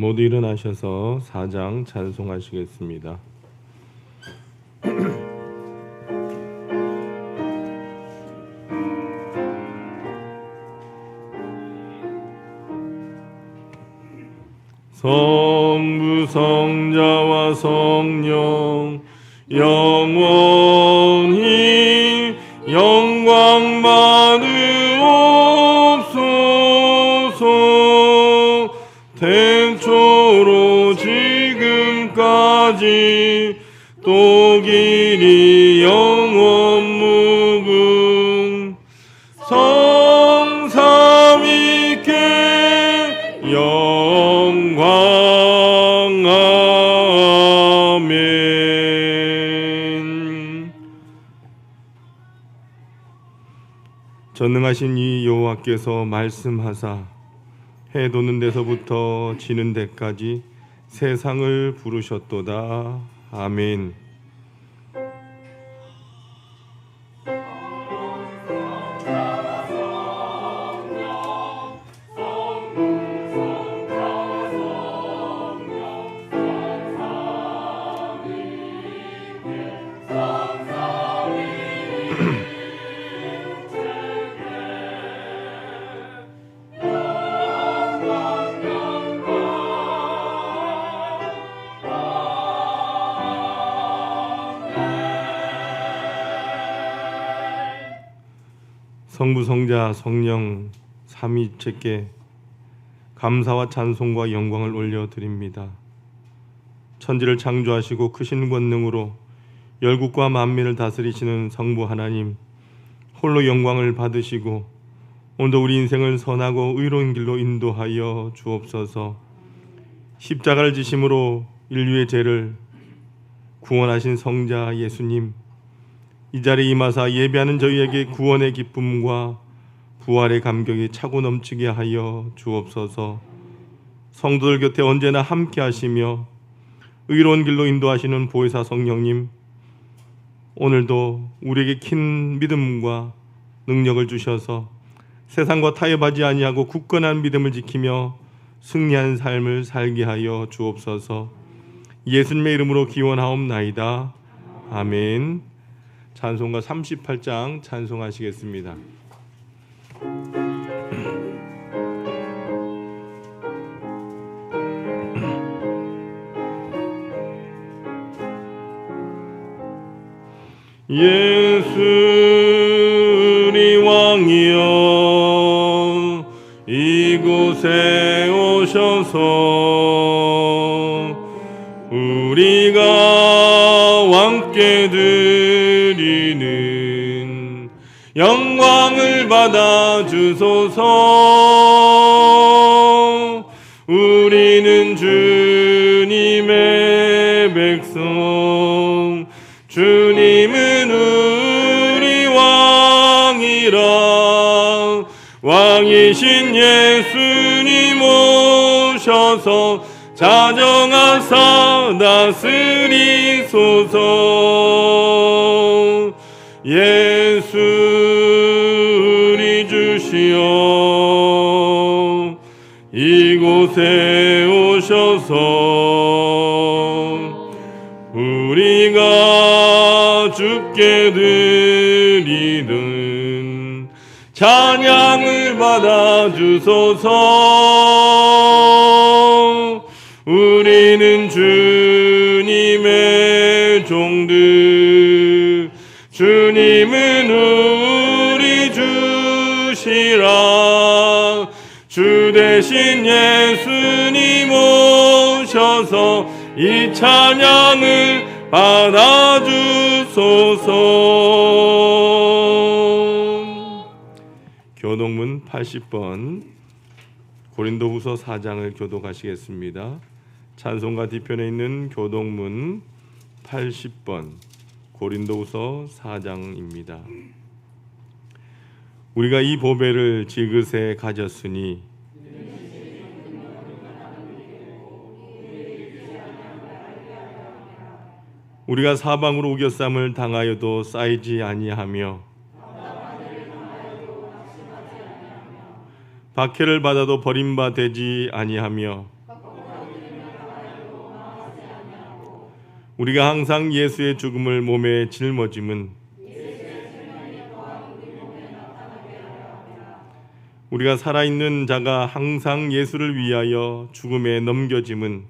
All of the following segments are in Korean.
모두 일어나셔서 사장 찬송하시겠습니다. 성부 성자와 성령 영원히 영광 받으옵소서. 태초로 지금까지 또 길이 영원 무궁 성삼위께 영광. 아멘. 전능하신 이 여호와께서 말씀하사 해 도는 데서부터 지는 데까지 세상을 부르셨도다. 아멘. 성부 성자 성령 삼위일체께 감사와 찬송과 영광을 올려드립니다. 천지를 창조하시고 크신 권능으로 열국과 만민을 다스리시는 성부 하나님, 홀로 영광을 받으시고 오늘도 우리 인생을 선하고 의로운 길로 인도하여 주옵소서. 십자가를 지심으로 인류의 죄를 구원하신 성자 예수님, 이 자리에 임하사 예배하는 저희에게 구원의 기쁨과 부활의 감격이 차고 넘치게 하여 주옵소서. 성도들 곁에 언제나 함께 하시며 의로운 길로 인도하시는 보혜사 성령님, 오늘도 우리에게 큰 믿음과 능력을 주셔서 세상과 타협하지 아니하고 굳건한 믿음을 지키며 승리한 삶을 살게 하여 주옵소서. 예수님의 이름으로 기원하옵나이다. 아멘. 찬송가 38장 찬송하시겠습니다. 예수 우리 왕이여 이곳에 오셔서 우리가 왕께 드리는 영광을 받아 주소서. 우리는 주님의 백성, 주님은 우리 왕이라. 왕이신 예수님 오셔서 자정하사 다스리소서. 예수 우리 주시여 이곳에 오셔서 우리가 주께 드리는 찬양을 받아 주소서. 우리는 주님의 종들, 주님은 우리 주시라. 주 대신 예수님 오셔서 이 찬양을 받아 주소서. 교독문 80번 고린도후서 4장을 교독하시겠습니다. 찬송가 뒤편에 있는 교독문 80번 고린도후서 4장입니다. 우리가 이 보배를 지그새 가졌으니 우리가 사방으로 우겨쌈을 당하여도 쌓이지 아니하며 박해를 받아도 버림받지 아니하며 우리가 항상 예수의 죽음을 몸에 짊어짐은 우리가 살아있는 자가 항상 예수를 위하여 죽음에 넘겨짐은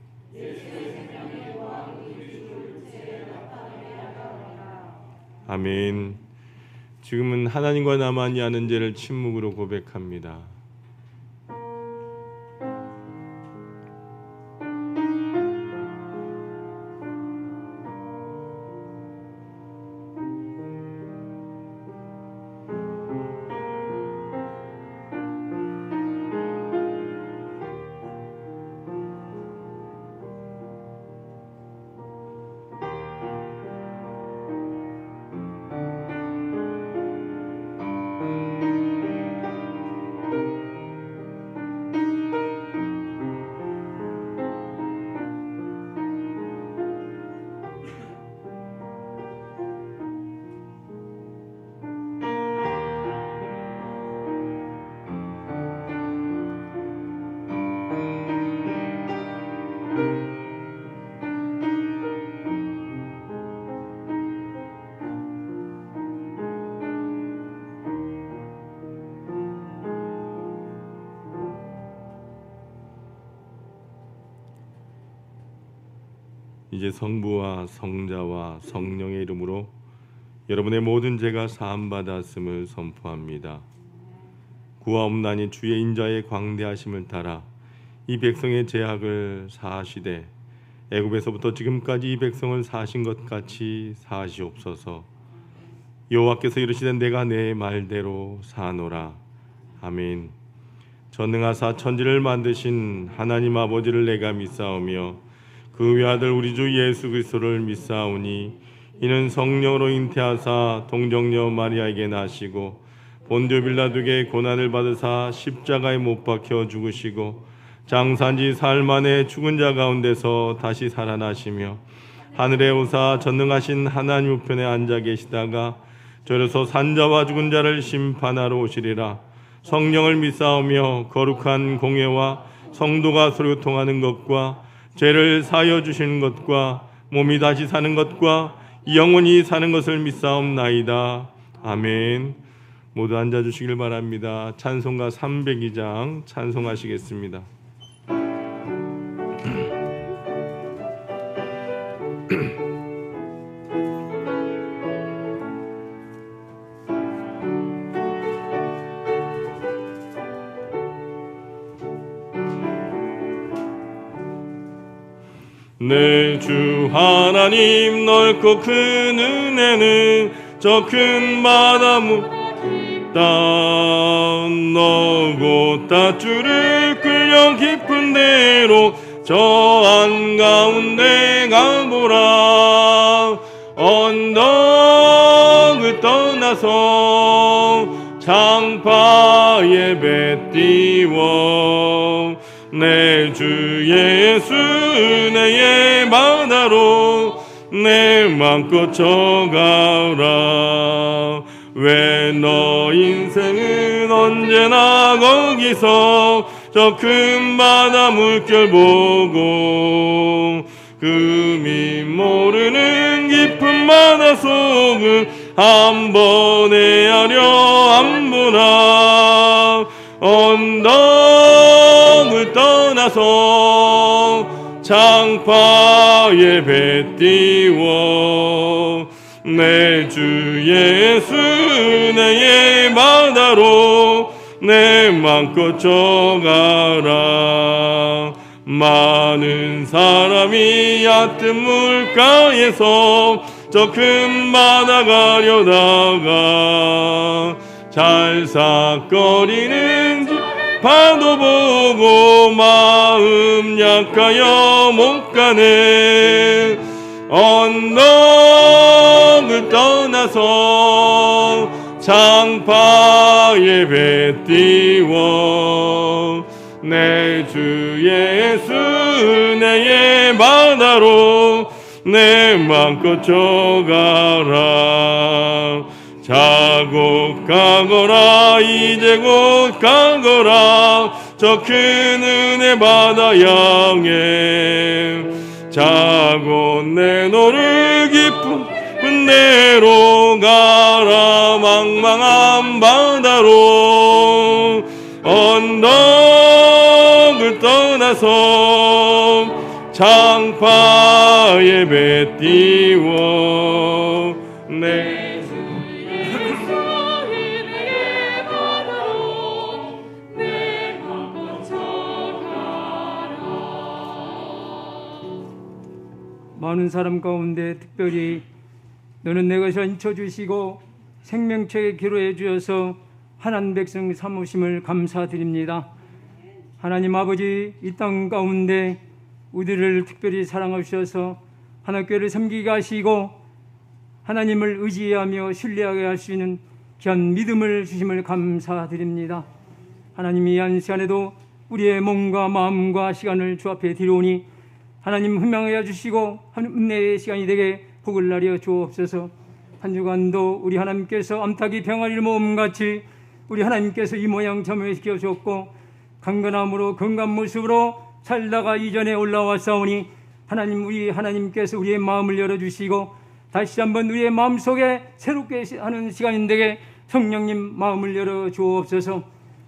아멘. 지금은 하나님과 나만이 아는 죄를 침묵으로 고백합니다. 이제 성부와 성자와 성령의 이름으로 여러분의 모든 죄가 사함받았음을 선포합니다. 구하옵나니 주의 인자의 광대하심을 따라 이 백성의 죄악을 사하시되 애굽에서부터 지금까지 이 백성을 사하신 것 같이 사하시옵소서. 여호와께서 이르시되 내가 내 말대로 사노라. 아멘. 전능하사 천지를 만드신 하나님 아버지를 내가 믿사오며 그 외아들 우리 주 예수 그리스도를 믿사오니 이는 성령으로 잉태하사 동정녀 마리아에게 나시고 본디오 빌라도에게 고난을 받으사 십자가에 못 박혀 죽으시고 장사한지 사흘 만에 죽은 자 가운데서 다시 살아나시며 하늘에 오사 전능하신 하나님 우편에 앉아 계시다가 저려서 산자와 죽은 자를 심판하러 오시리라. 성령을 믿사오며 거룩한 공예와 성도가 서로 통하는 것과 죄를 사하여 주시는 것과 몸이 다시 사는 것과 영원히 사는 것을 믿사옵나이다. 아멘. 모두 앉아주시길 바랍니다. 찬송가 302장 찬송하시겠습니다. 내 주 하나님 넓고 큰 은혜는 저 큰 바다물 너고 따주를 끌려 깊은 데로 저 한가운데 가보라. 언덕을 떠나서 장파에 배 띄워 내 주 예수 내의 바다로 내 맘껏 져가라. 왜 너 인생은 언제나 거기서 저 큰 바다 물결 보고 금이 모르는 깊은 바다 속을 한 번 헤아려 안 보나. 언덕을 떠나서 장파에 배 띄워 내 주 예수 내의 바다로 내 맘껏 져가라. 많은 사람이 얕은 물가에서 저 큰 바다 가려다가 잘삭거리는 파도 보고 마음 약하여 못 가네. 언덕을 떠나서 장파에 배 띄워 내 주 예수 내의 바다로 내 맘껏 져가라. 자국 가거라 이제 곧 가거라 저 큰 은혜 바다 향해 자고 내 너를 기쁜 데로 가라. 망망한 바다로 언덕을 떠나서 창파에 배 띄워 내 많은 사람 가운데 특별히 너는 내 것을 인쳐주시고 생명책에 기록해 주셔서 하나님 백성 삼으심을 감사드립니다. 하나님 아버지, 이 땅 가운데 우리를 특별히 사랑하셔서 하나님교회를 섬기게 하시고 하나님을 의지하며 신뢰하게 할 수 있는 귀한 믿음을 주심을 감사드립니다. 하나님, 이 한 시간에도 우리의 몸과 마음과 시간을 주 앞에 드리오니 하나님 훈명하여 주시고 은혜의 시간이 되게 복을 나려 주옵소서. 한 주간도 우리 하나님께서 암탉이 병아리를 모음같이 우리 하나님께서 이 모양 점유시켜 주었고 강건함으로 건강한 모습으로 살다가 이전에 올라왔사오니 하나님, 우리 하나님께서 우리의 마음을 열어주시고 다시 한번 우리의 마음속에 새롭게 하는 시간이 되게 성령님 마음을 열어 주옵소서.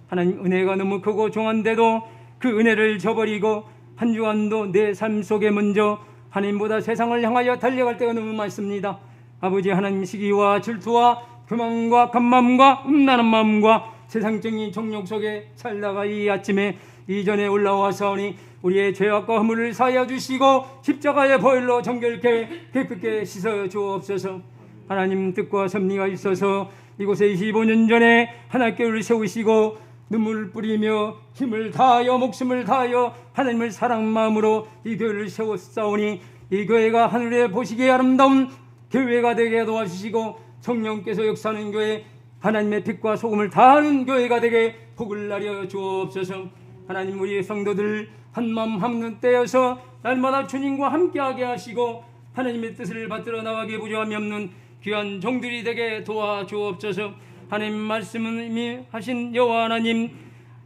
하나님, 은혜가 너무 크고 종한데도 그 은혜를 저버리고 한 주간도 내 삶 속에 먼저 하나님보다 세상을 향하여 달려갈 때가 너무 많습니다. 아버지 하나님, 시기와 질투와 교만과 간마음과 음란한 마음과 세상적인 정욕 속에 살다가 이 아침에 이전에 올라와서니 우리의 죄악과 허물을 사하여 주시고 십자가의 보혈로 정결케 깨끗게 씻어 주옵소서. 하나님, 뜻과 섭리가 있어서 이곳에 25년 전에 하나님께를 세우시고 눈물을 뿌리며 힘을 다하여 목숨을 다하여 하나님을 사랑 마음으로 이 교회를 세웠사오니 이 교회가 하늘에 보시기에 아름다운 교회가 되게 도와주시고 성령께서 역사하는 교회, 하나님의 빛과 소금을 다하는 교회가 되게 복을 나려 주옵소서. 하나님, 우리 성도들 한마음 한눈 떼어서 날마다 주님과 함께하게 하시고 하나님의 뜻을 받들어 나가게 부족함이 없는 귀한 종들이 되게 도와주옵소서. 하나님, 말씀은 이미 하신 여호와 하나님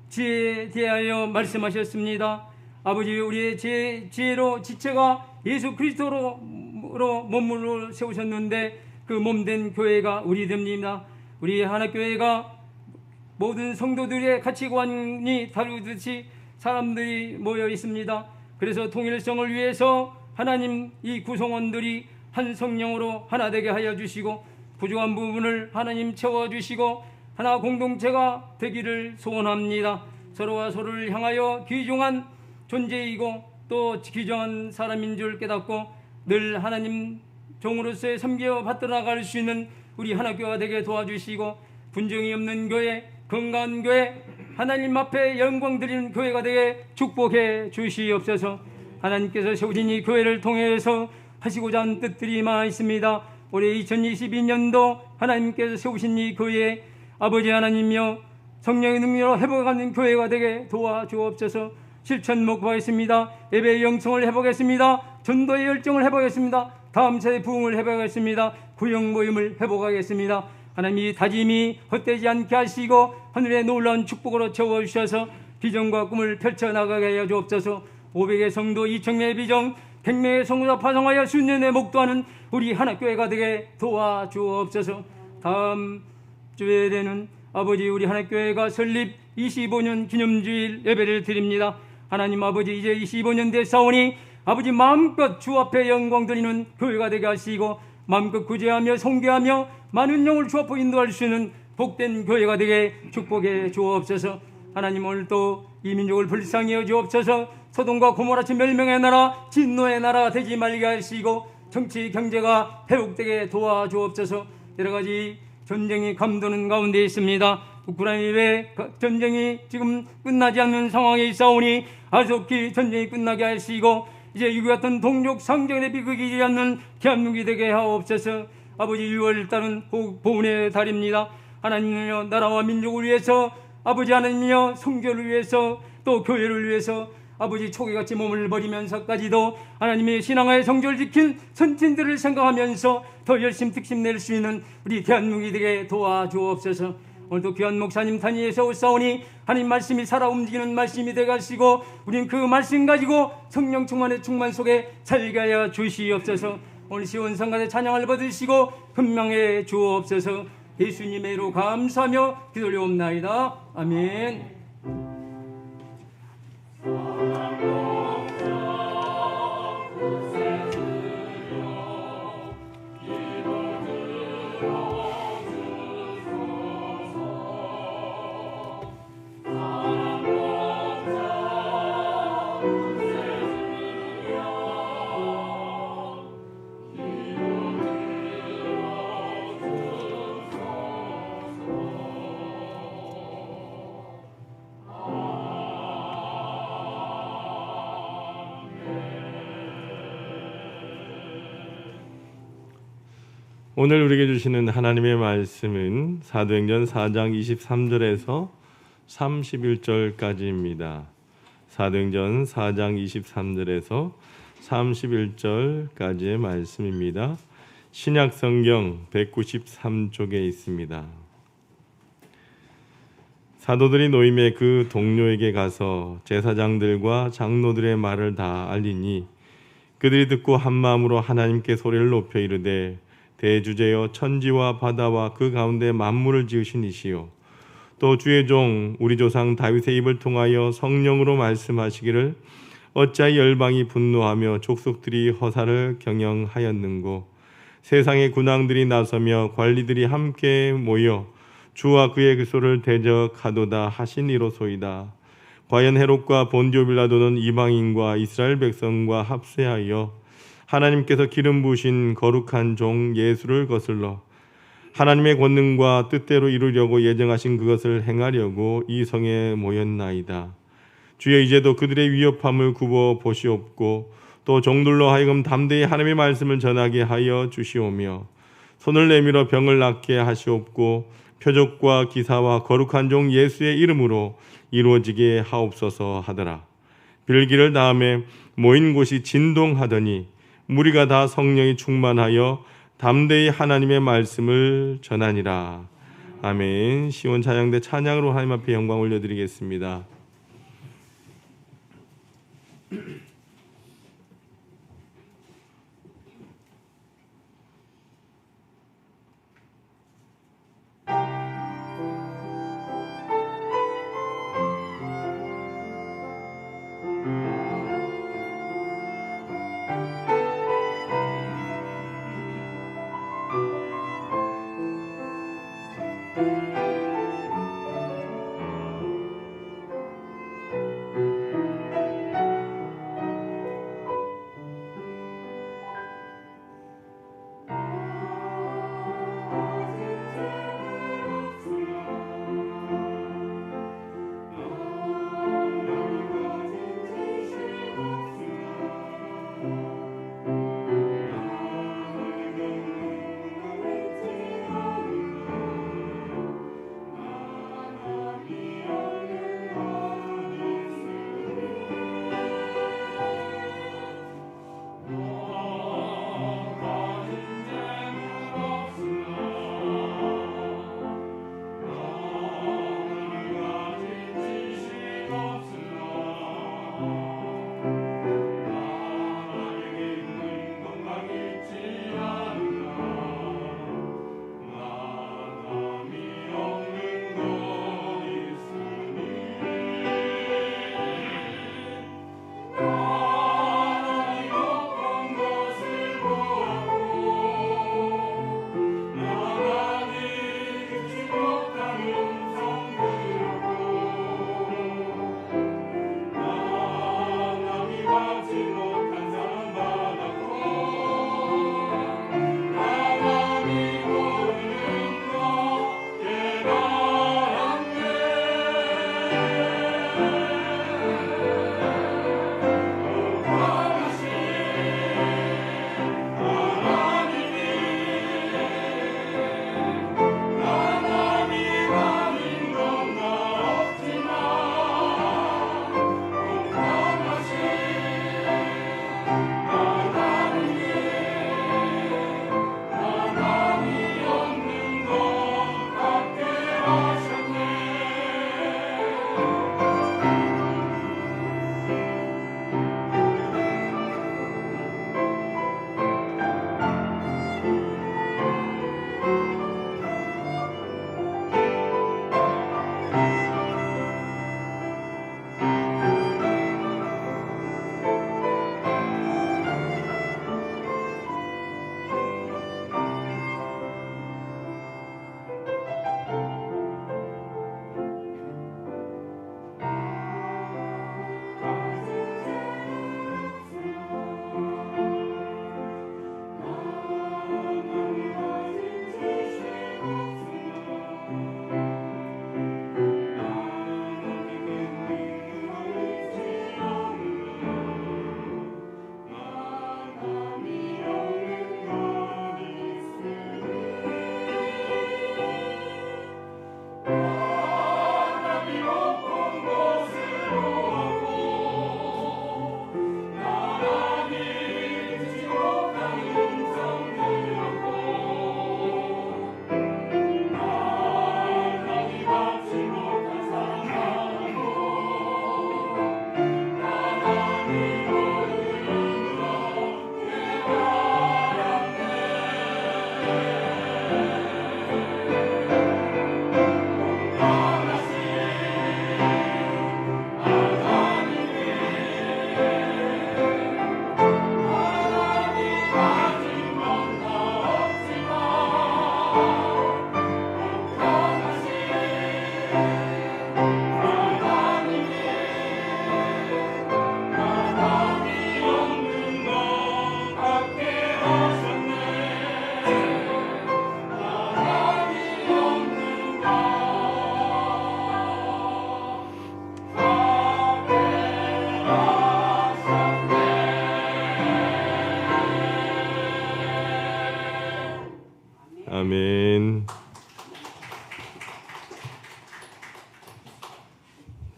지혜에 대하여 말씀하셨습니다. 아버지, 우리의 지혜로 지체가 예수 그리스도로 몸으로 세우셨는데 그 몸된 교회가 우리 됩니다. 우리 하나교회가 모든 성도들의 가치관이 다르듯이 사람들이 모여 있습니다. 그래서 통일성을 위해서 하나님, 이 구성원들이 한 성령으로 하나 되게 하여 주시고 부족한 부분을 하나님 채워주시고 하나 공동체가 되기를 소원합니다. 서로와 서로를 향하여 귀중한 존재이고 또 귀중한 사람인 줄 깨닫고 늘 하나님 종으로서의 섬겨 받들어 나갈 수 있는 우리 하나교회가 되게 도와주시고 분쟁이 없는 교회, 건강한 교회, 하나님 앞에 영광 드리는 교회가 되게 축복해 주시옵소서. 하나님께서 세우신 이 교회를 통해서 하시고자 하는 뜻들이 많아 있습니다. 올해 2022년도 하나님께서 세우신 이 교회, 아버지 하나님이여 성령의 능력으로 회복하는 교회가 되게 도와주옵소서. 실천 목표하겠습니다. 예배의 영성을 회복했습니다. 전도의 열정을 회복했습니다. 다음 세대 부흥을 회복하겠습니다. 구역 모임을 회복하겠습니다. 하나님, 이 다짐이 헛되지 않게 하시고 하늘의 놀라운 축복으로 채워주셔서 비전과 꿈을 펼쳐나가게 하여 주옵소서. 500의 성도 2,000명의 비전, 100명의 성도가 파송하여 수년에 목도하는 우리 하나교회가 되게 도와주옵소서. 다음 주에 되는 아버지, 우리 하나교회가 설립 25년 기념주일 예배를 드립니다. 하나님 아버지, 이제 25년 됐사오니 아버지 마음껏 주 앞에 영광 드리는 교회가 되게 하시고 마음껏 구제하며 송개하며 많은 영을 주 앞으로 인도할 수 있는 복된 교회가 되게 축복해 주옵소서. 하나님, 오늘도 이 민족을 불쌍히 여겨 주옵소서. 소돔과 고모라같이 멸명의 나라, 진노의 나라가 되지 말게 하시고 정치 경제가 회복되게 도와주옵소서. 여러 가지 전쟁이 감도는 가운데 있습니다. 우크라이나의 전쟁이 지금 끝나지 않는 상황에 있사오니 아속히 전쟁이 끝나게 하시고 이제 이와 같은 동족 상정의 비극이 이지 않는 대한민국이 되게 하옵소서. 아버지, 6월달은 보훈의 달입니다. 하나님이여, 나라와 민족을 위해서, 아버지 하나님이여, 성교를 위해서, 또 교회를 위해서 아버지 초기같이 몸을 버리면서까지도 하나님의 신앙의 성조를 지킨 선진들을 생각하면서 더 열심 특심 낼 수 있는 우리 대한민국이 되게 도와주옵소서. 오늘도 귀한 목사님 단위에서 오사오니 하나님 말씀이 살아 움직이는 말씀이 되가시고 우린 그 말씀 가지고 성령 충만의 충만 속에 살게 하여 주시옵소서. 오늘 시온성가대 찬양을 받으시고 금명해 주옵소서. 예수님의 이로 감사하며 기도 올려옵나이다. 아멘. 오늘 우리에게 주시는 하나님의 말씀은 사도행전 4장 23절에서 31절까지입니다. 사도행전 4장 23절에서 31절까지의 말씀입니다. 신약성경 193쪽에 있습니다. 사도들이 노임의 그 동료에게 가서 제사장들과 장로들의 말을 다 알리니 그들이 듣고 한마음으로 하나님께 소리를 높여 이르되 대주제여 천지와 바다와 그 가운데 만물을 지으신 이시요 또 주의 종 우리 조상 다윗의 입을 통하여 성령으로 말씀하시기를 어찌하여 열방이 분노하며 족속들이 허사를 경영하였는고 세상의 군왕들이 나서며 관리들이 함께 모여 주와 그의 그소를 대적하도다 하신 이로소이다. 과연 헤롯과 본디오 빌라도는 이방인과 이스라엘 백성과 합세하여 하나님께서 기름 부으신 거룩한 종 예수를 거슬러 하나님의 권능과 뜻대로 이루려고 예정하신 그것을 행하려고 이 성에 모였나이다. 주여 이제도 그들의 위협함을 굽어 보시옵고 또 종들로 하여금 담대히 하나님의 말씀을 전하게 하여 주시오며 손을 내밀어 병을 낫게 하시옵고 표적과 기사와 거룩한 종 예수의 이름으로 이루어지게 하옵소서 하더라. 빌기를 다음에 모인 곳이 진동하더니 무리가 다 성령이 충만하여 담대히 하나님의 말씀을 전하니라. 아멘. 시온 찬양대 찬양으로 하나님 앞에 영광 올려드리겠습니다.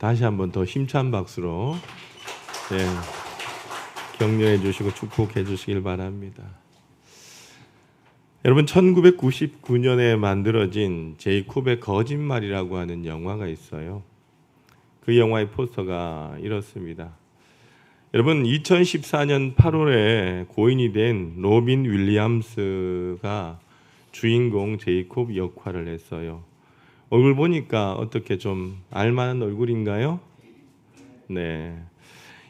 다시 한번 더 힘찬 박수로 격려해 주시고 축복해 주시길 바랍니다. 여러분 1999년에 만들어진 제이콥의 거짓말이라고 하는 영화가 있어요. 그 영화의 포스터가 이렇습니다. 여러분 2014년 8월에 고인이 된 로빈 윌리엄스가 주인공 제이콥 역할을 했어요. 얼굴 보니까 어떻게 좀 알만한 얼굴인가요? 네.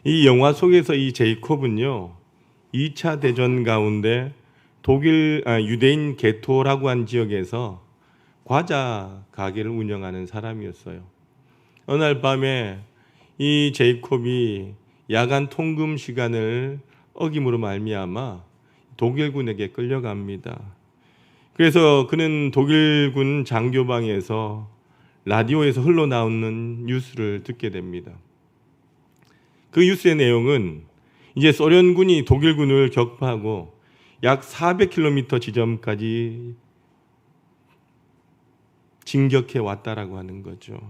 이 영화 속에서 이 제이콥은요 2차 대전 가운데 유대인 게토라고 한 지역에서 과자 가게를 운영하는 사람이었어요. 어느 날 밤에 이 제이콥이 야간 통금 시간을 어김으로 말미암아 독일군에게 끌려갑니다. 그래서 그는 독일군 장교방에서 라디오에서 흘러나오는 뉴스를 듣게 됩니다. 그 뉴스의 내용은 이제 소련군이 독일군을 격파하고 약 400km 지점까지 진격해 왔다라고 하는 거죠.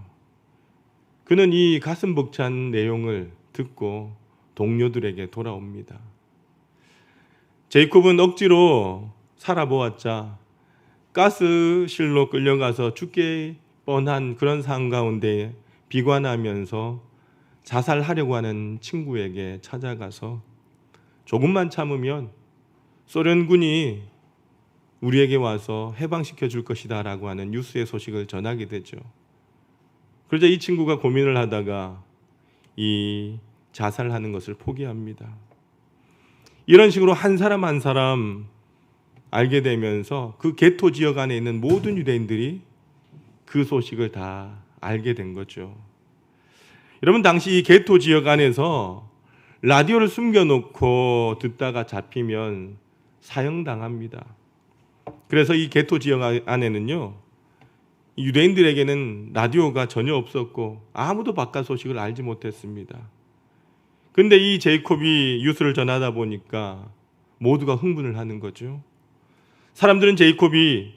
그는 이 가슴 벅찬 내용을 듣고 동료들에게 돌아옵니다. 제이콥은 억지로 살아보았자 가스실로 끌려가서 죽게 뻔한 그런 상황 가운데 비관하면서 자살하려고 하는 친구에게 찾아가서 조금만 참으면 소련군이 우리에게 와서 해방시켜 줄 것이다 라고 하는 뉴스의 소식을 전하게 되죠. 그러자 이 친구가 고민을 하다가 이 자살하는 것을 포기합니다. 이런 식으로 한 사람 한 사람 알게 되면서 그 게토 지역 안에 있는 모든 유대인들이 그 소식을 다 알게 된 거죠. 여러분 당시 이 게토 지역 안에서 라디오를 숨겨놓고 듣다가 잡히면 사형당합니다. 그래서 이 게토 지역 안에는요 유대인들에게는 라디오가 전혀 없었고 아무도 바깥 소식을 알지 못했습니다. 근데 이 제이콥이 뉴스를 전하다 보니까 모두가 흥분을 하는 거죠. 사람들은 제이콥이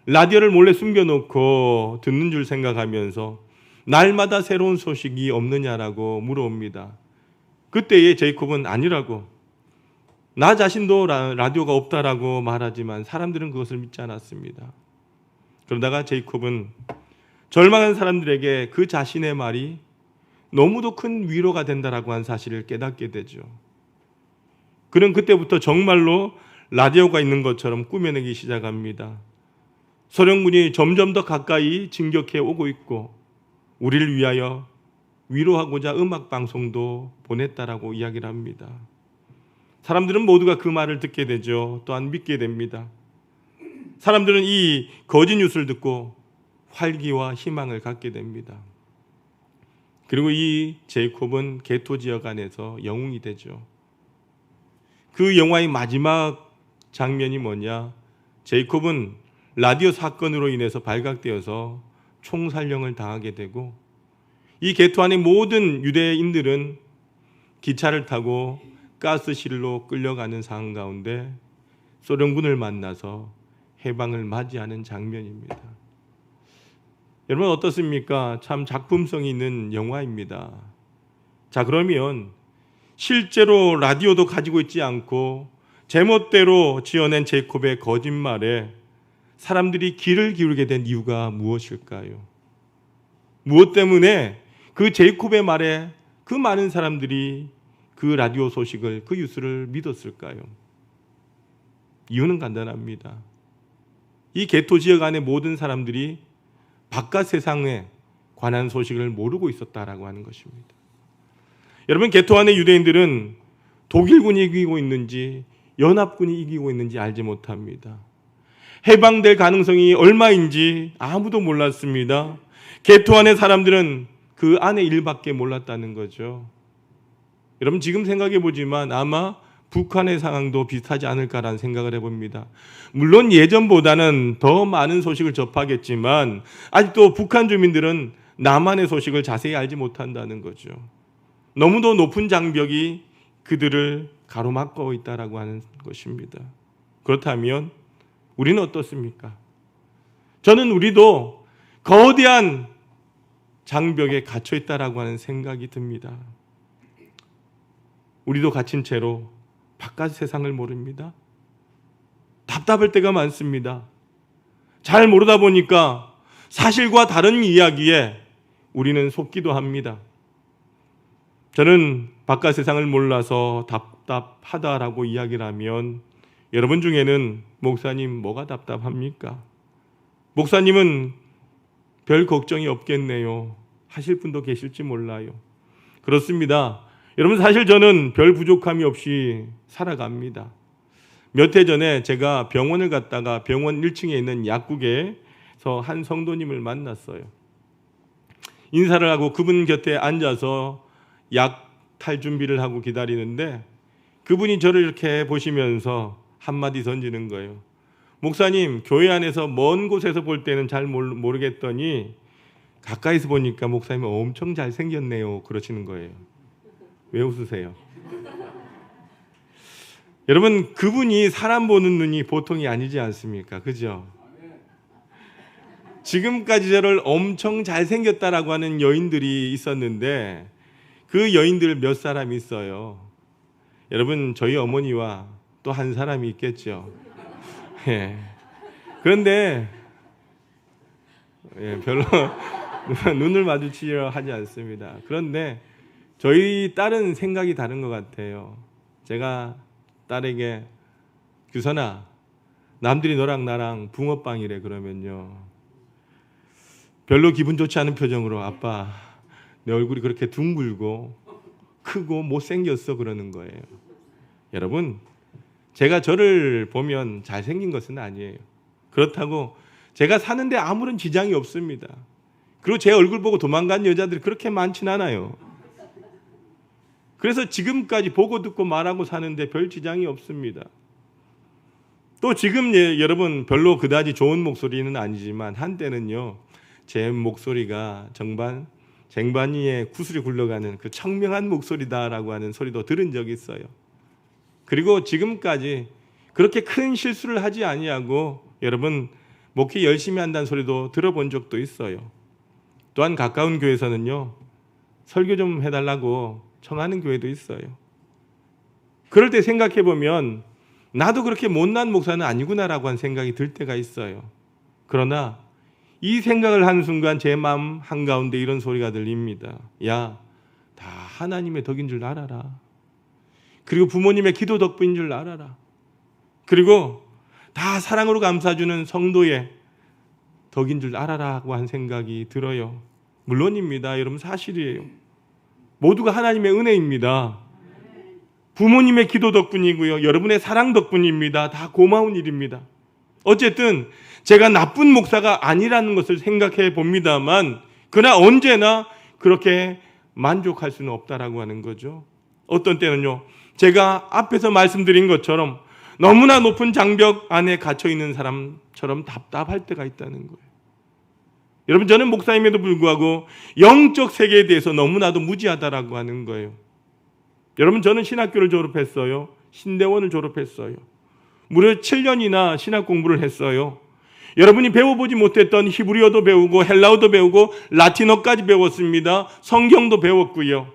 라디오를 몰래 숨겨놓고 듣는 줄 생각하면서 날마다 새로운 소식이 없느냐라고 물어옵니다. 그때의 제이콥은 아니라고, 나 자신도 라디오가 없다라고 말하지만 사람들은 그것을 믿지 않았습니다. 그러다가 제이콥은 절망한 사람들에게 그 자신의 말이 너무도 큰 위로가 된다라고 한 사실을 깨닫게 되죠. 그는 그때부터 정말로 라디오가 있는 것처럼 꾸며내기 시작합니다. 소련군이 점점 더 가까이 진격해 오고 있고 우리를 위하여 위로하고자 음악 방송도 보냈다라고 이야기를 합니다. 사람들은 모두가 그 말을 듣게 되죠. 또한 믿게 됩니다. 사람들은 이 거짓 뉴스를 듣고 활기와 희망을 갖게 됩니다. 그리고 이 제이콥은 게토 지역 안에서 영웅이 되죠. 그 영화의 마지막 장면이 뭐냐? 제이콥은 라디오 사건으로 인해서 발각되어서 총살령을 당하게 되고 이 게토 안의 모든 유대인들은 기차를 타고 가스실로 끌려가는 상황 가운데 소련군을 만나서 해방을 맞이하는 장면입니다. 여러분 어떻습니까? 참 작품성이 있는 영화입니다. 자, 그러면 실제로 라디오도 가지고 있지 않고 제멋대로 지어낸 제이콥의 거짓말에 사람들이 귀를 기울게 된 이유가 무엇일까요? 무엇 때문에 그 제이콥의 말에 그 많은 사람들이 그 라디오 소식을, 그 뉴스를 믿었을까요? 이유는 간단합니다. 이 게토 지역 안의 모든 사람들이 바깥 세상에 관한 소식을 모르고 있었다라고 하는 것입니다. 여러분, 게토 안의 유대인들은 독일군이 이기고 있는지 연합군이 이기고 있는지 알지 못합니다. 해방될 가능성이 얼마인지 아무도 몰랐습니다. 게토 안의 사람들은 그 안의 일밖에 몰랐다는 거죠. 여러분 지금 생각해 보지만 아마 북한의 상황도 비슷하지 않을까라는 생각을 해봅니다. 물론 예전보다는 더 많은 소식을 접하겠지만 아직도 북한 주민들은 남한의 소식을 자세히 알지 못한다는 거죠. 너무도 높은 장벽이 그들을 가로막고 있다라고 하는 것입니다. 그렇다면 우리는 어떻습니까? 저는 우리도 거대한 장벽에 갇혀 있다라고 하는 생각이 듭니다. 우리도 갇힌 채로 바깥 세상을 모릅니다. 답답할 때가 많습니다. 잘 모르다 보니까 사실과 다른 이야기에 우리는 속기도 합니다. 저는 바깥 세상을 몰라서 답답하다라고 이야기를 하면 여러분 중에는 목사님 뭐가 답답합니까? 목사님은 별 걱정이 없겠네요 하실 분도 계실지 몰라요. 그렇습니다. 여러분 사실 저는 별 부족함이 없이 살아갑니다. 몇 해 전에 제가 병원을 갔다가 병원 1층에 있는 약국에서 한 성도님을 만났어요. 인사를 하고 그분 곁에 앉아서 약 탈 준비를 하고 기다리는데 그분이 저를 이렇게 보시면서 한마디 던지는 거예요. 목사님, 교회 안에서 먼 곳에서 볼 때는 잘 모르겠더니 가까이서 보니까 목사님은 엄청 잘생겼네요. 그러시는 거예요. 왜 웃으세요? 여러분, 그분이 사람 보는 눈이 보통이 아니지 않습니까? 그죠? 지금까지 저를 엄청 잘생겼다라고 하는 여인들이 있었는데 그 여인들 몇 사람이 있어요. 여러분, 저희 어머니와 또 한 사람이 있겠죠. 예. 그런데 별로 눈을 마주치려 하지 않습니다. 그런데 저희 딸은 생각이 다른 것 같아요. 제가 딸에게 규선아, 남들이 너랑 나랑 붕어빵이래 그러면요, 별로 기분 좋지 않은 표정으로 아빠, 내 얼굴이 그렇게 둥글고 크고 못생겼어 그러는 거예요. 여러분, 제가 저를 보면 잘생긴 것은 아니에요. 그렇다고 제가 사는데 아무런 지장이 없습니다. 그리고 제 얼굴 보고 도망간 여자들이 그렇게 많진 않아요. 그래서 지금까지 보고 듣고 말하고 사는데 별 지장이 없습니다. 또 지금 여러분 별로 그다지 좋은 목소리는 아니지만 한때는요, 제 목소리가 정말 쟁반위에 구슬이 굴러가는 그 청명한 목소리다라고 하는 소리도 들은 적이 있어요. 그리고 지금까지 그렇게 큰 실수를 하지 아니하고 여러분 목회 열심히 한다는 소리도 들어본 적도 있어요. 또한 가까운 교회에서는요, 설교 좀 해달라고 청하는 교회도 있어요. 그럴 때 생각해 보면 나도 그렇게 못난 목사는 아니구나라고 하는 생각이 들 때가 있어요. 그러나 이 생각을 하는 순간 제 마음 한가운데 이런 소리가 들립니다. 야, 다 하나님의 덕인 줄 알아라. 그리고 부모님의 기도 덕분인 줄 알아라. 그리고 다 사랑으로 감싸주는 성도의 덕인 줄 알아라고 한 생각이 들어요. 물론입니다. 여러분, 사실이에요. 모두가 하나님의 은혜입니다. 부모님의 기도 덕분이고요, 여러분의 사랑 덕분입니다. 다 고마운 일입니다. 어쨌든 제가 나쁜 목사가 아니라는 것을 생각해 봅니다만 그러나 언제나 그렇게 만족할 수는 없다라고 하는 거죠. 어떤 때는요, 제가 앞에서 말씀드린 것처럼 너무나 높은 장벽 안에 갇혀 있는 사람처럼 답답할 때가 있다는 거예요. 여러분, 저는 목사임에도 불구하고 영적 세계에 대해서 너무나도 무지하다라고 하는 거예요. 여러분, 저는 신학교를 졸업했어요. 신대원을 졸업했어요. 무려 7년이나 신학 공부를 했어요. 여러분이 배워보지 못했던 히브리어도 배우고 헬라어도 배우고 라틴어까지 배웠습니다. 성경도 배웠고요.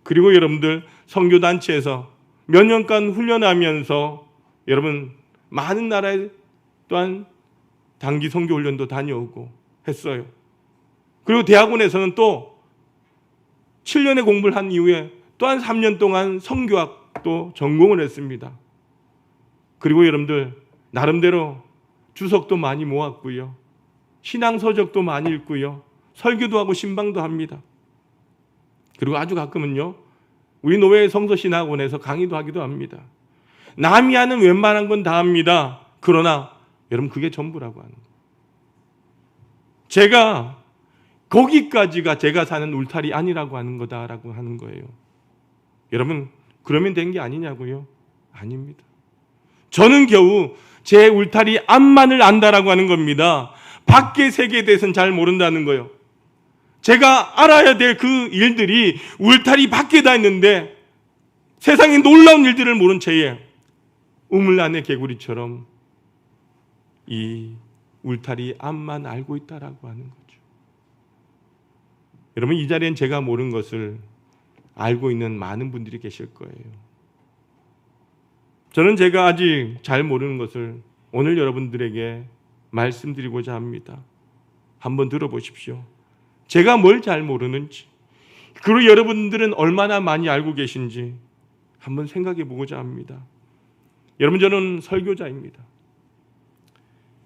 그리고 여러분들 선교단체에서 몇 년간 훈련하면서 여러분 많은 나라에 또한 단기 선교 훈련도 다녀오고 했어요. 그리고 대학원에서는 또 7년의 공부를 한 이후에 또한 3년 동안 선교학도 전공을 했습니다. 그리고 여러분들 나름대로 주석도 많이 모았고요, 신앙서적도 많이 읽고요, 설교도 하고 신방도 합니다. 그리고 아주 가끔은요, 우리 노회 성서신학원에서 강의도 하기도 합니다. 남이 하는 웬만한 건 다 합니다. 그러나 여러분, 그게 전부라고 하는 거예요. 제가 거기까지가 제가 사는 울타리 아니라고 하는 거다라고 하는 거예요. 여러분, 그러면 된 게 아니냐고요? 아닙니다. 저는 겨우 제 울타리 앞만을 안다라고 하는 겁니다. 밖의 세계에 대해서는 잘 모른다는 거예요. 제가 알아야 될 그 일들이 울타리 밖에 다 있는데 세상에 놀라운 일들을 모른 채에 우물 안의 개구리처럼 이 울타리 앞만 알고 있다라고 하는 거죠. 여러분, 이 자리엔 제가 모르는 것을 알고 있는 많은 분들이 계실 거예요. 저는 제가 아직 잘 모르는 것을 오늘 여러분들에게 말씀드리고자 합니다. 한번 들어보십시오. 제가 뭘 잘 모르는지, 그리고 여러분들은 얼마나 많이 알고 계신지 한번 생각해 보고자 합니다. 여러분, 저는 설교자입니다.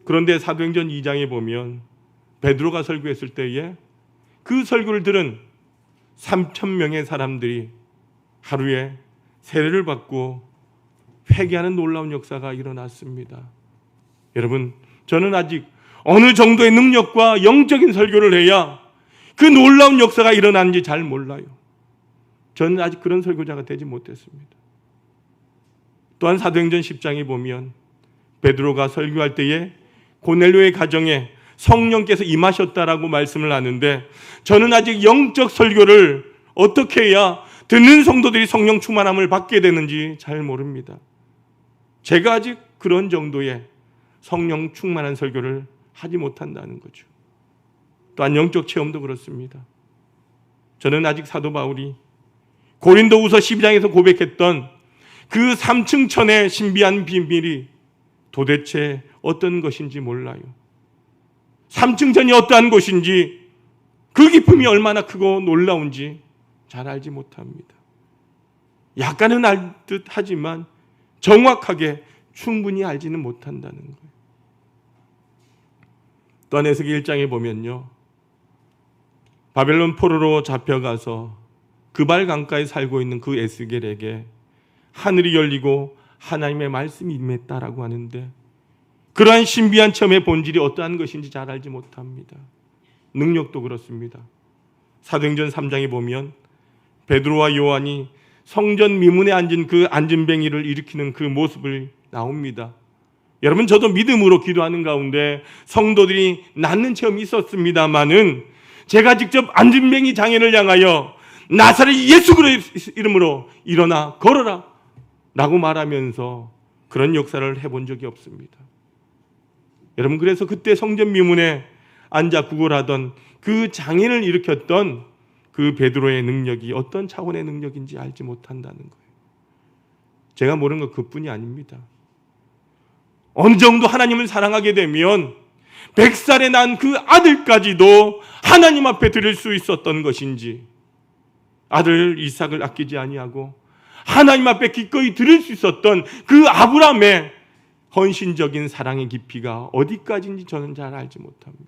그런데 사도행전 2장에 보면 베드로가 설교했을 때에 그 설교를 들은 3,000명의 사람들이 하루에 세례를 받고 회개하는 놀라운 역사가 일어났습니다. 여러분, 저는 아직 어느 정도의 능력과 영적인 설교를 해야 그 놀라운 역사가 일어나는지 잘 몰라요. 저는 아직 그런 설교자가 되지 못했습니다. 또한 사도행전 10장에 보면 베드로가 설교할 때에 고넬료의 가정에 성령께서 임하셨다라고 말씀을 하는데, 저는 아직 영적 설교를 어떻게 해야 듣는 성도들이 성령 충만함을 받게 되는지 잘 모릅니다. 제가 아직 그런 정도의 성령 충만한 설교를 하지 못한다는 거죠. 또한 영적 체험도 그렇습니다. 저는 아직 사도 바울이 고린도후서 12장에서 고백했던 그 3층 천의 신비한 비밀이 도대체 어떤 것인지 몰라요. 3층 천이 어떠한 곳인지, 그 기쁨이 얼마나 크고 놀라운지 잘 알지 못합니다. 약간은 알 듯 하지만 정확하게 충분히 알지는 못한다는 거예요. 또한 에스겔 1장에 보면요, 바벨론 포로로 잡혀가서 그발 강가에 살고 있는 그 에스겔에게 하늘이 열리고 하나님의 말씀이 임했다라고 하는데, 그러한 신비한 체험의 본질이 어떠한 것인지 잘 알지 못합니다. 능력도 그렇습니다. 사도행전 3장에 보면 베드로와 요한이 성전 미문에 앉은 그 안진뱅이를 일으키는 그 모습을 나옵니다. 여러분, 저도 믿음으로 기도하는 가운데 성도들이 낫는 체험이 있었습니다마는, 제가 직접 안진뱅이 장애를 향하여 나사렛 예수 그리스도의 이름으로 일어나 걸어라 라고 말하면서 그런 역사를 해본 적이 없습니다. 여러분, 그래서 그때 성전 미문에 앉아 구걸하던 그 장애를 일으켰던 그 베드로의 능력이 어떤 차원의 능력인지 알지 못한다는 거예요. 제가 모르는 건 그뿐이 아닙니다. 어느 정도 하나님을 사랑하게 되면 100살에 난 그 아들까지도 하나님 앞에 드릴 수 있었던 것인지, 아들 이삭을 아끼지 아니하고 하나님 앞에 기꺼이 드릴 수 있었던 그 아브라함의 헌신적인 사랑의 깊이가 어디까지인지 저는 잘 알지 못합니다.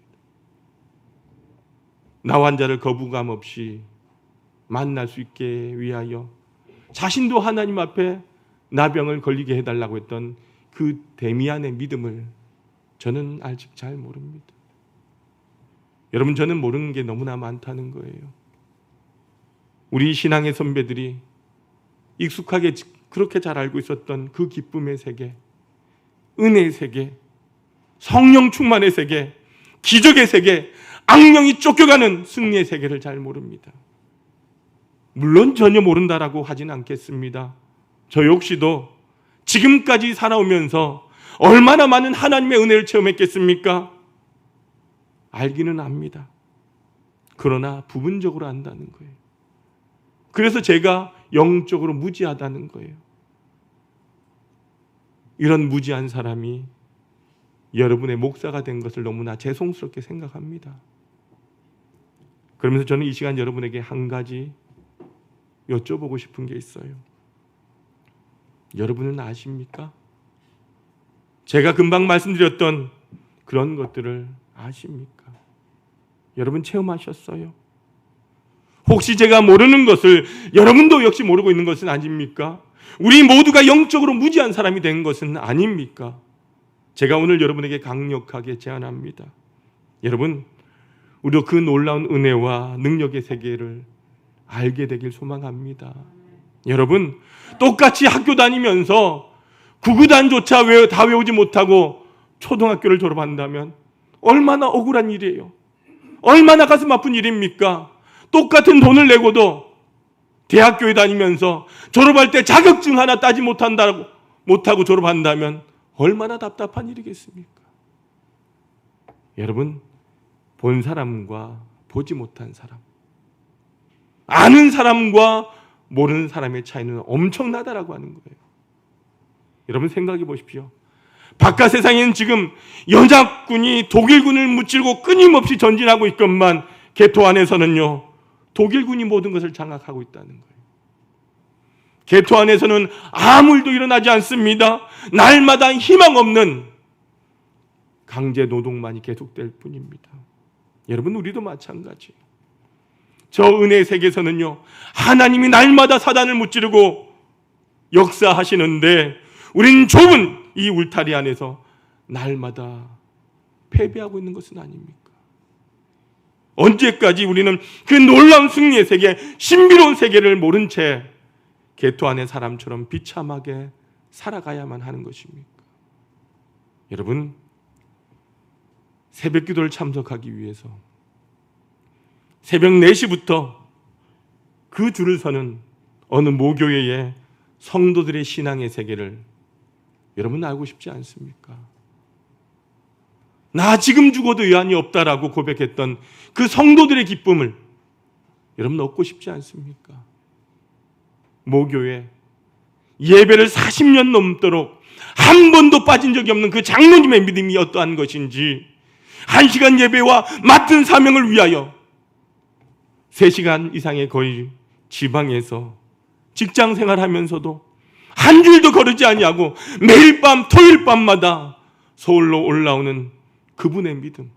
나와 자를 거부감 없이 만날 수 있게 위하여 자신도 하나님 앞에 나병을 걸리게 해달라고 했던 그 데미안의 믿음을 저는 아직 잘 모릅니다. 여러분, 저는 모르는 게 너무나 많다는 거예요. 우리 신앙의 선배들이 익숙하게 그렇게 잘 알고 있었던 그 기쁨의 세계, 은혜의 세계, 성령 충만의 세계, 기적의 세계, 악령이 쫓겨가는 승리의 세계를 잘 모릅니다. 물론 전혀 모른다라고 하진 않겠습니다. 저 역시도 지금까지 살아오면서 얼마나 많은 하나님의 은혜를 체험했겠습니까? 알기는 압니다. 그러나 부분적으로 안다는 거예요. 그래서 제가 영적으로 무지하다는 거예요. 이런 무지한 사람이 여러분의 목사가 된 것을 너무나 죄송스럽게 생각합니다. 그러면서 저는 이 시간 여러분에게 한 가지 여쭤보고 싶은 게 있어요. 여러분은 아십니까? 제가 금방 말씀드렸던 그런 것들을 아십니까? 여러분 체험하셨어요? 혹시 제가 모르는 것을 여러분도 역시 모르고 있는 것은 아닙니까? 우리 모두가 영적으로 무지한 사람이 된 것은 아닙니까? 제가 오늘 여러분에게 강력하게 제안합니다. 여러분, 우리도 그 놀라운 은혜와 능력의 세계를 알게 되길 소망합니다. 여러분, 똑같이 학교 다니면서 구구단조차 다 외우지 못하고 초등학교를 졸업한다면 얼마나 억울한 일이에요. 얼마나 가슴 아픈 일입니까? 똑같은 돈을 내고도 대학교에 다니면서 졸업할 때 자격증 하나 따지 못하고 졸업한다면 얼마나 답답한 일이겠습니까? 여러분, 본 사람과 보지 못한 사람, 아는 사람과 모르는 사람의 차이는 엄청나다라고 하는 거예요. 여러분 생각해 보십시오. 바깥 세상에는 지금 연합군이 독일군을 무찌르고 끊임없이 전진하고 있건만 개토 안에서는요, 독일군이 모든 것을 장악하고 있다는 거예요. 개토 안에서는 아무 일도 일어나지 않습니다. 날마다 희망 없는 강제 노동만이 계속될 뿐입니다. 여러분, 우리도 마찬가지예요. 저 은혜의 세계에서는요, 하나님이 날마다 사단을 무찌르고 역사하시는데 우리는 좁은 이 울타리 안에서 날마다 패배하고 있는 것은 아닙니까? 언제까지 우리는 그 놀라운 승리의 세계, 신비로운 세계를 모른 채 개토 안의 사람처럼 비참하게 살아가야만 하는 것입니까? 여러분, 새벽 기도를 참석하기 위해서 새벽 4시부터 그 줄을 서는 어느 모교회의 성도들의 신앙의 세계를 여러분 알고 싶지 않습니까? 나 지금 죽어도 의안이 없다라고 고백했던 그 성도들의 기쁨을 여러분 얻고 싶지 않습니까? 모교회 예배를 40년 넘도록 한 번도 빠진 적이 없는 그 장로님의 믿음이 어떠한 것인지, 1시간 예배와 맡은 사명을 위하여 3시간 이상의 거의 지방에서 직장 생활하면서도 한 줄도 거르지 아니하고 매일 밤 토요일 밤마다 서울로 올라오는 그분의 믿음,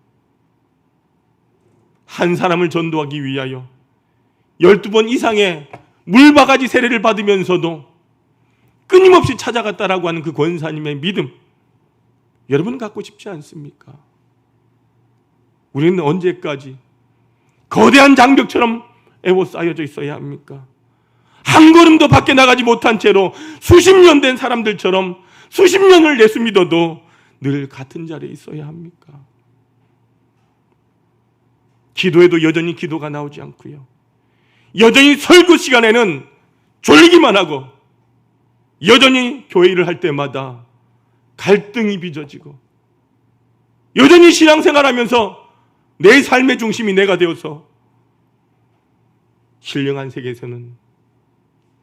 한 사람을 전도하기 위하여 12번 이상의 물바가지 세례를 받으면서도 끊임없이 찾아갔다라고 하는 그 권사님의 믿음, 여러분 갖고 싶지 않습니까? 우리는 언제까지 거대한 장벽처럼 에워싸여져 있어야 합니까? 한 걸음도 밖에 나가지 못한 채로 수십 년 된 사람들처럼 수십 년을 예수 믿어도 늘 같은 자리에 있어야 합니까? 기도해도 여전히 기도가 나오지 않고요, 여전히 설교 시간에는 졸기만 하고, 여전히 교회 일을 할 때마다 갈등이 빚어지고, 여전히 신앙생활하면서 내 삶의 중심이 내가 되어서 신령한 세계에서는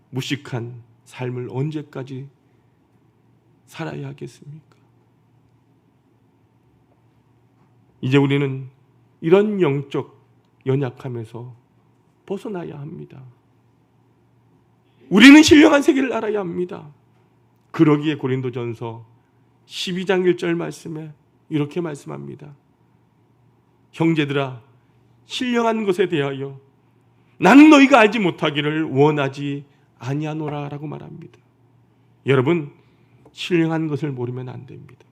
무식한 삶을 언제까지 살아야 하겠습니까? 이제 우리는 이런 영적 연약함에서 벗어나야 합니다. 우리는 신령한 세계를 알아야 합니다. 그러기에 고린도전서 12장 1절 말씀에 이렇게 말씀합니다. 형제들아, 신령한 것에 대하여 나는 너희가 알지 못하기를 원하지 아니하노라 라고 말합니다. 여러분, 신령한 것을 모르면 안 됩니다.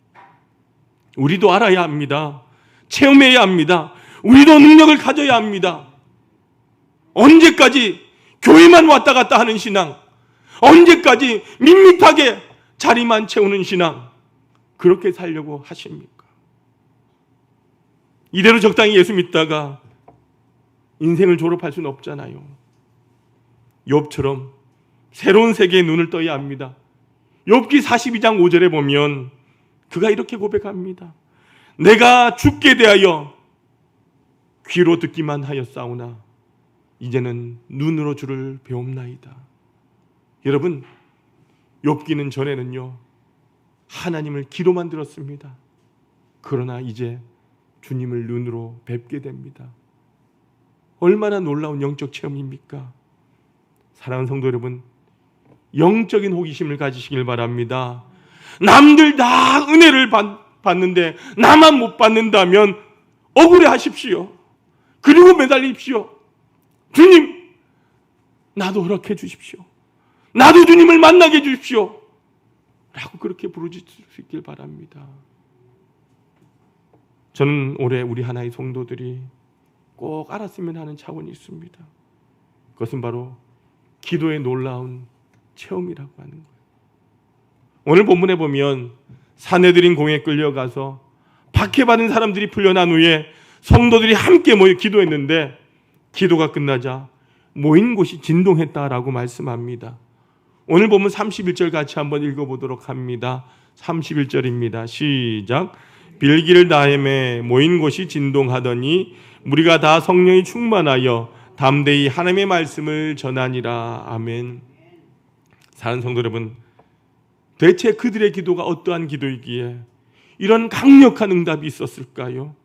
우리도 알아야 합니다. 체험해야 합니다. 우리도 능력을 가져야 합니다. 언제까지 교회만 왔다 갔다 하는 신앙, 언제까지 밋밋하게 자리만 채우는 신앙, 그렇게 살려고 하십니까? 이대로 적당히 예수 믿다가 인생을 졸업할 수는 없잖아요. 욥처럼 새로운 세계에 눈을 떠야 합니다. 욥기 42장 5절에 보면 그가 이렇게 고백합니다. 내가 죽게 대하여 귀로 듣기만 하였사오나 이제는 눈으로 주를 배움나이다. 여러분, 욥기는 전에는요, 하나님을 귀로만 들었습니다. 그러나 이제 주님을 눈으로 뵙게 됩니다. 얼마나 놀라운 영적 체험입니까? 사랑하는 성도 여러분, 영적인 호기심을 가지시길 바랍니다. 남들 다 은혜를 받는데 나만 못 받는다면 억울해 하십시오. 그리고 매달리십시오. 주님, 나도 허락해 주십시오. 나도 주님을 만나게 해 주십시오. 라고 그렇게 부르짖을 수 있길 바랍니다. 저는 올해 우리 하나의 성도들이 꼭 알았으면 하는 차원이 있습니다. 그것은 바로 기도의 놀라운 체험이라고 하는 거예요. 오늘 본문에 보면 사내들인 공에 끌려가서 박해받은 사람들이 풀려난 후에 성도들이 함께 모여 기도했는데 기도가 끝나자 모인 곳이 진동했다라고 말씀합니다. 오늘 본문 31절 같이 한번 읽어보도록 합니다. 31절입니다. 시작. 빌기를 다햄에 모인 곳이 진동하더니 무리가 다 성령이 충만하여 담대히 하나님의 말씀을 전하니라. 아멘. 사랑하는 성도 여러분, 대체 그들의 기도가 어떠한 기도이기에 이런 강력한 응답이 있었을까요?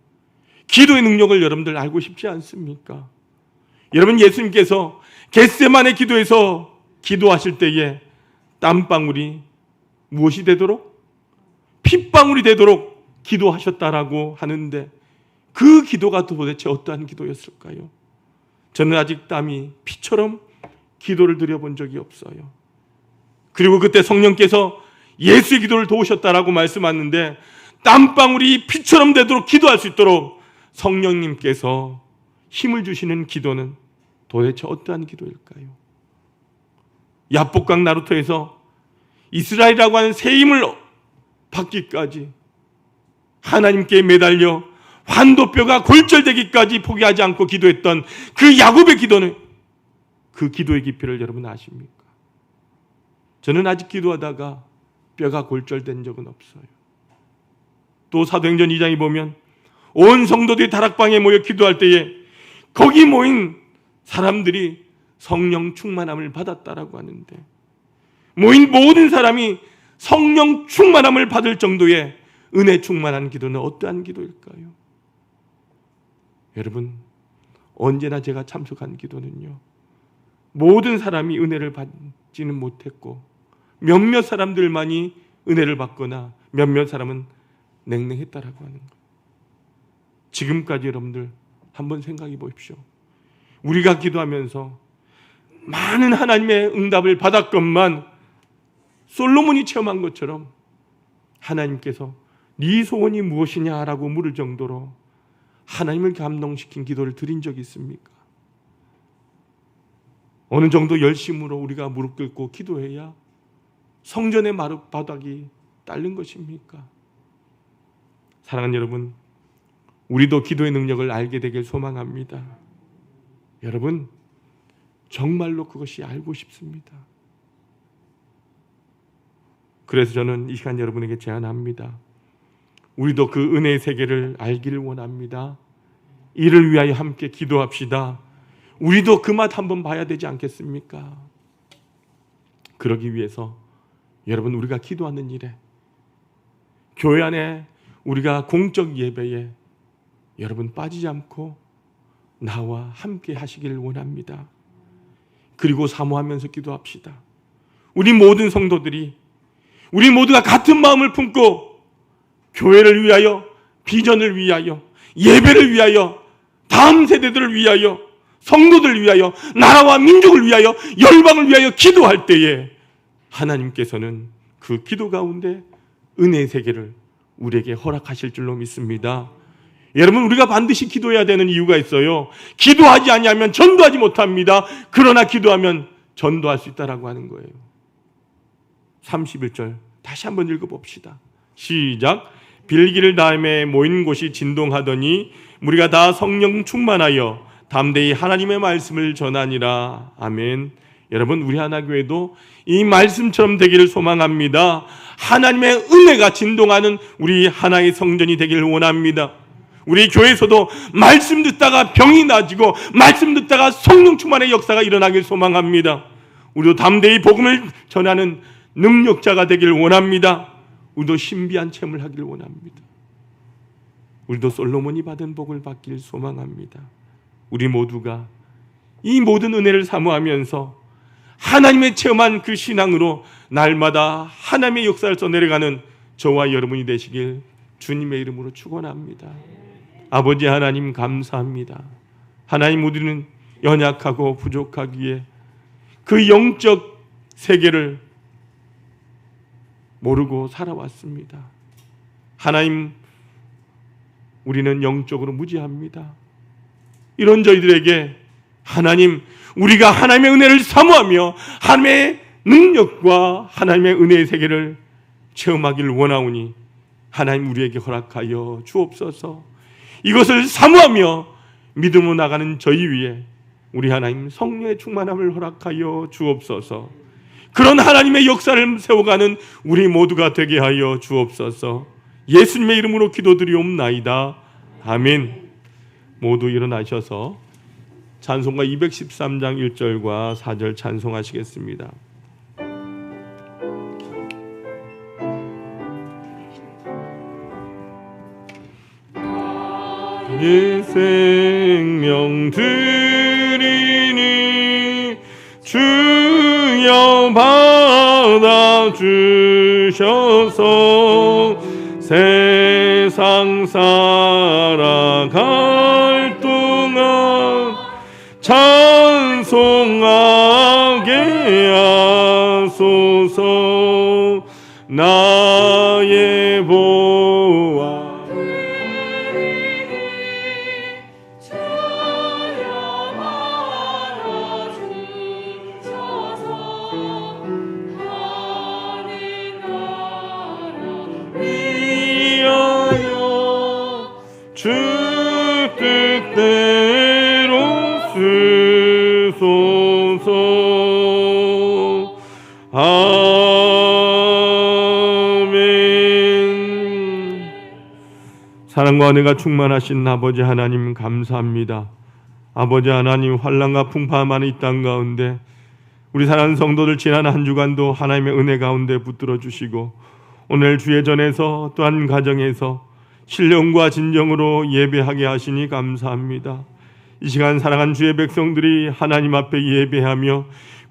기도의 능력을 여러분들 알고 싶지 않습니까? 여러분, 예수님께서 겟세마네 기도에서 기도하실 때에 땀방울이 무엇이 되도록? 핏방울이 되도록 기도하셨다라고 하는데 그 기도가 도대체 어떠한 기도였을까요? 저는 아직 땀이 피처럼 기도를 드려본 적이 없어요. 그리고 그때 성령께서 예수의 기도를 도우셨다라고 말씀하는데 땀방울이 피처럼 되도록 기도할 수 있도록 성령님께서 힘을 주시는 기도는 도대체 어떠한 기도일까요? 야복강 나루터에서 이스라엘이라고 하는 새 힘을 받기까지 하나님께 매달려 환도뼈가 골절되기까지 포기하지 않고 기도했던 그 야곱의 기도는, 그 기도의 깊이를 여러분 아십니까? 저는 아직 기도하다가 뼈가 골절된 적은 없어요. 또 사도행전 2장에 보면 온 성도들이 다락방에 모여 기도할 때에 거기 모인 사람들이 성령 충만함을 받았다라고 하는데, 모인 모든 사람이 성령 충만함을 받을 정도의 은혜 충만한 기도는 어떠한 기도일까요? 여러분, 언제나 제가 참석한 기도는요, 모든 사람이 은혜를 받지는 못했고 몇몇 사람들만이 은혜를 받거나 몇몇 사람은 냉랭했다라고 하는 거예요. 지금까지 여러분들 한번 생각해 보십시오. 우리가 기도하면서 많은 하나님의 응답을 받았건만 솔로몬이 체험한 것처럼 하나님께서 네 소원이 무엇이냐라고 물을 정도로 하나님을 감동시킨 기도를 드린 적이 있습니까? 어느 정도 열심으로 우리가 무릎 꿇고 기도해야 성전의 바닥이 딸린 것입니까? 사랑하는 여러분, 우리도 기도의 능력을 알게 되길 소망합니다. 여러분, 정말로 그것이 알고 싶습니다. 그래서 저는 이 시간 여러분에게 제안합니다. 우리도 그 은혜의 세계를 알기를 원합니다. 이를 위하여 함께 기도합시다. 우리도 그 맛 한번 봐야 되지 않겠습니까? 그러기 위해서 여러분, 우리가 기도하는 일에, 교회 안에 우리가 공적 예배에 여러분 빠지지 않고 나와 함께 하시기를 원합니다. 그리고 사모하면서 기도합시다. 우리 모든 성도들이, 우리 모두가 같은 마음을 품고 교회를 위하여, 비전을 위하여, 예배를 위하여, 다음 세대들을 위하여, 성도들을 위하여, 나라와 민족을 위하여, 열방을 위하여 기도할 때에 하나님께서는 그 기도 가운데 은혜의 세계를 우리에게 허락하실 줄로 믿습니다. 여러분, 우리가 반드시 기도해야 되는 이유가 있어요. 기도하지 아니하면 전도하지 못합니다. 그러나 기도하면 전도할 수 있다라고 하는 거예요. 31절 다시 한번 읽어봅시다. 시작. 빌기를 다음에 모인 곳이 진동하더니 우리가 다 성령 충만하여 담대히 하나님의 말씀을 전하니라. 아멘. 여러분, 우리 하나교회도 이 말씀처럼 되기를 소망합니다. 하나님의 은혜가 진동하는 우리 하나의 성전이 되기를 원합니다. 우리 교회에서도 말씀 듣다가 병이 나아지고 말씀 듣다가 성령 충만의 역사가 일어나길 소망합니다. 우리도 담대히 복음을 전하는 능력자가 되기를 원합니다. 우리도 신비한 체험을 하기를 원합니다. 우리도 솔로몬이 받은 복을 받기를 소망합니다. 우리 모두가 이 모든 은혜를 사모하면서 하나님의 체험한 그 신앙으로 날마다 하나님의 역사를 써내려가는 저와 여러분이 되시길 주님의 이름으로 축원합니다. 아버지 하나님, 감사합니다. 하나님, 우리는 연약하고 부족하기에 그 영적 세계를 모르고 살아왔습니다. 하나님, 우리는 영적으로 무지합니다. 이런 저희들에게 하나님, 우리가 하나님의 은혜를 사모하며 하나님의 능력과 하나님의 은혜의 세계를 체험하기를 원하오니 하나님, 우리에게 허락하여 주옵소서. 이것을 사모하며 믿음으로 나가는 저희 위에 우리 하나님 성령의 충만함을 허락하여 주옵소서. 그런 하나님의 역사를 세워가는 우리 모두가 되게 하여 주옵소서. 예수님의 이름으로 기도드리옵나이다. 아멘. 모두 일어나셔서 찬송가 213장 1절과 4절 찬송하시겠습니다. 내 생명 드리니 주여 받아주셔서 세상 살아갈 동안 찬송하게 하소서. 나의 보아 주 뜻대로 쓰소서. 아멘. 사랑과 은혜가 충만하신 아버지 하나님 감사합니다. 아버지 하나님, 환난과 풍파 많은 이 땅 가운데 우리 사랑하는 성도들 지난 한 주간도 하나님의 은혜 가운데 붙들어 주시고 오늘 주의 전에서 또한 가정에서 신령과 진정으로 예배하게 하시니 감사합니다. 이 시간 사랑하는 주의 백성들이 하나님 앞에 예배하며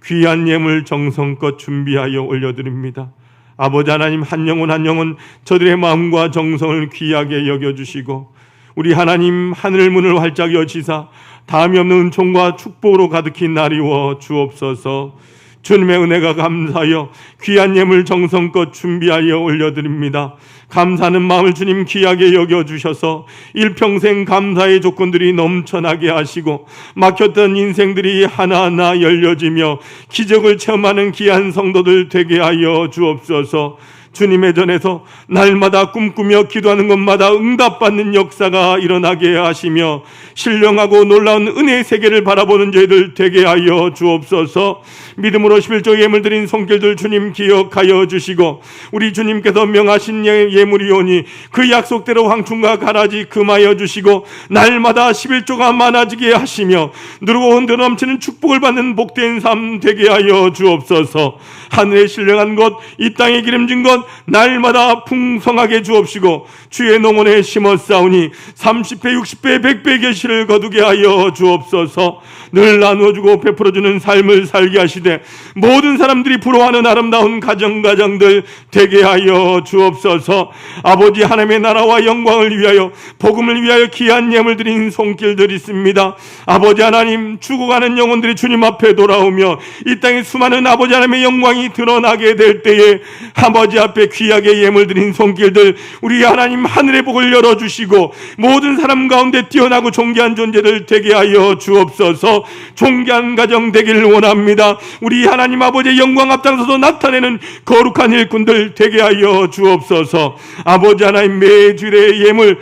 귀한 예물 정성껏 준비하여 올려드립니다. 아버지 하나님, 한 영혼 한 영혼 저들의 마음과 정성을 귀하게 여겨주시고 우리 하나님 하늘 문을 활짝 여시사 다음이 없는 은총과 축복으로 가득히 나리워 주옵소서. 주님의 은혜가 감사하여 귀한 예물 정성껏 준비하여 올려드립니다. 감사하는 마음을 주님 귀하게 여겨주셔서 일평생 감사의 조건들이 넘쳐나게 하시고 막혔던 인생들이 하나하나 열려지며 기적을 체험하는 귀한 성도들 되게 하여 주옵소서. 주님의 전에서 날마다 꿈꾸며 기도하는 것마다 응답받는 역사가 일어나게 하시며 신령하고 놀라운 은혜의 세계를 바라보는 저희들 되게 하여 주옵소서. 믿음으로 11조 예물 드린 손길들 주님 기억하여 주시고 우리 주님께서 명하신 예물이오니 그 약속대로 황충과 가라지 금하여 주시고 날마다 11조가 많아지게 하시며 누르고 흔들어 넘치는 축복을 받는 복된 삶 되게 하여 주옵소서. 하늘에 신령한 것, 이 땅에 기름진 것 날마다 풍성하게 주옵시고 주의 농원에 심었사오니 30배 60배 100배 계시를 거두게 하여 주옵소서. 늘 나누어주고 베풀어주는 삶을 살게 하시되 모든 사람들이 부러워하는 아름다운 가정들 되게 하여 주옵소서. 아버지 하나님의 나라와 영광을 위하여 복음을 위하여 귀한 예물 드린 손길들이 있습니다. 아버지 하나님, 죽어가는 영혼들이 주님 앞에 돌아오며 이 땅에 수많은 아버지 하나님의 영광이 드러나게 될 때에 아버지 앞에 귀하게 예물 드린 손길들 우리 하나님 하늘의 복을 열어주시고 모든 사람 가운데 뛰어나고 존귀한 존재들 되게 하여 주옵소서. 존귀한 가정 되기를 원합니다. 우리 하나님 아버지의 영광 앞장서서 나타내는 거룩한 일꾼들 되게 하여 주옵소서. 아버지 하나님, 매주일의 예물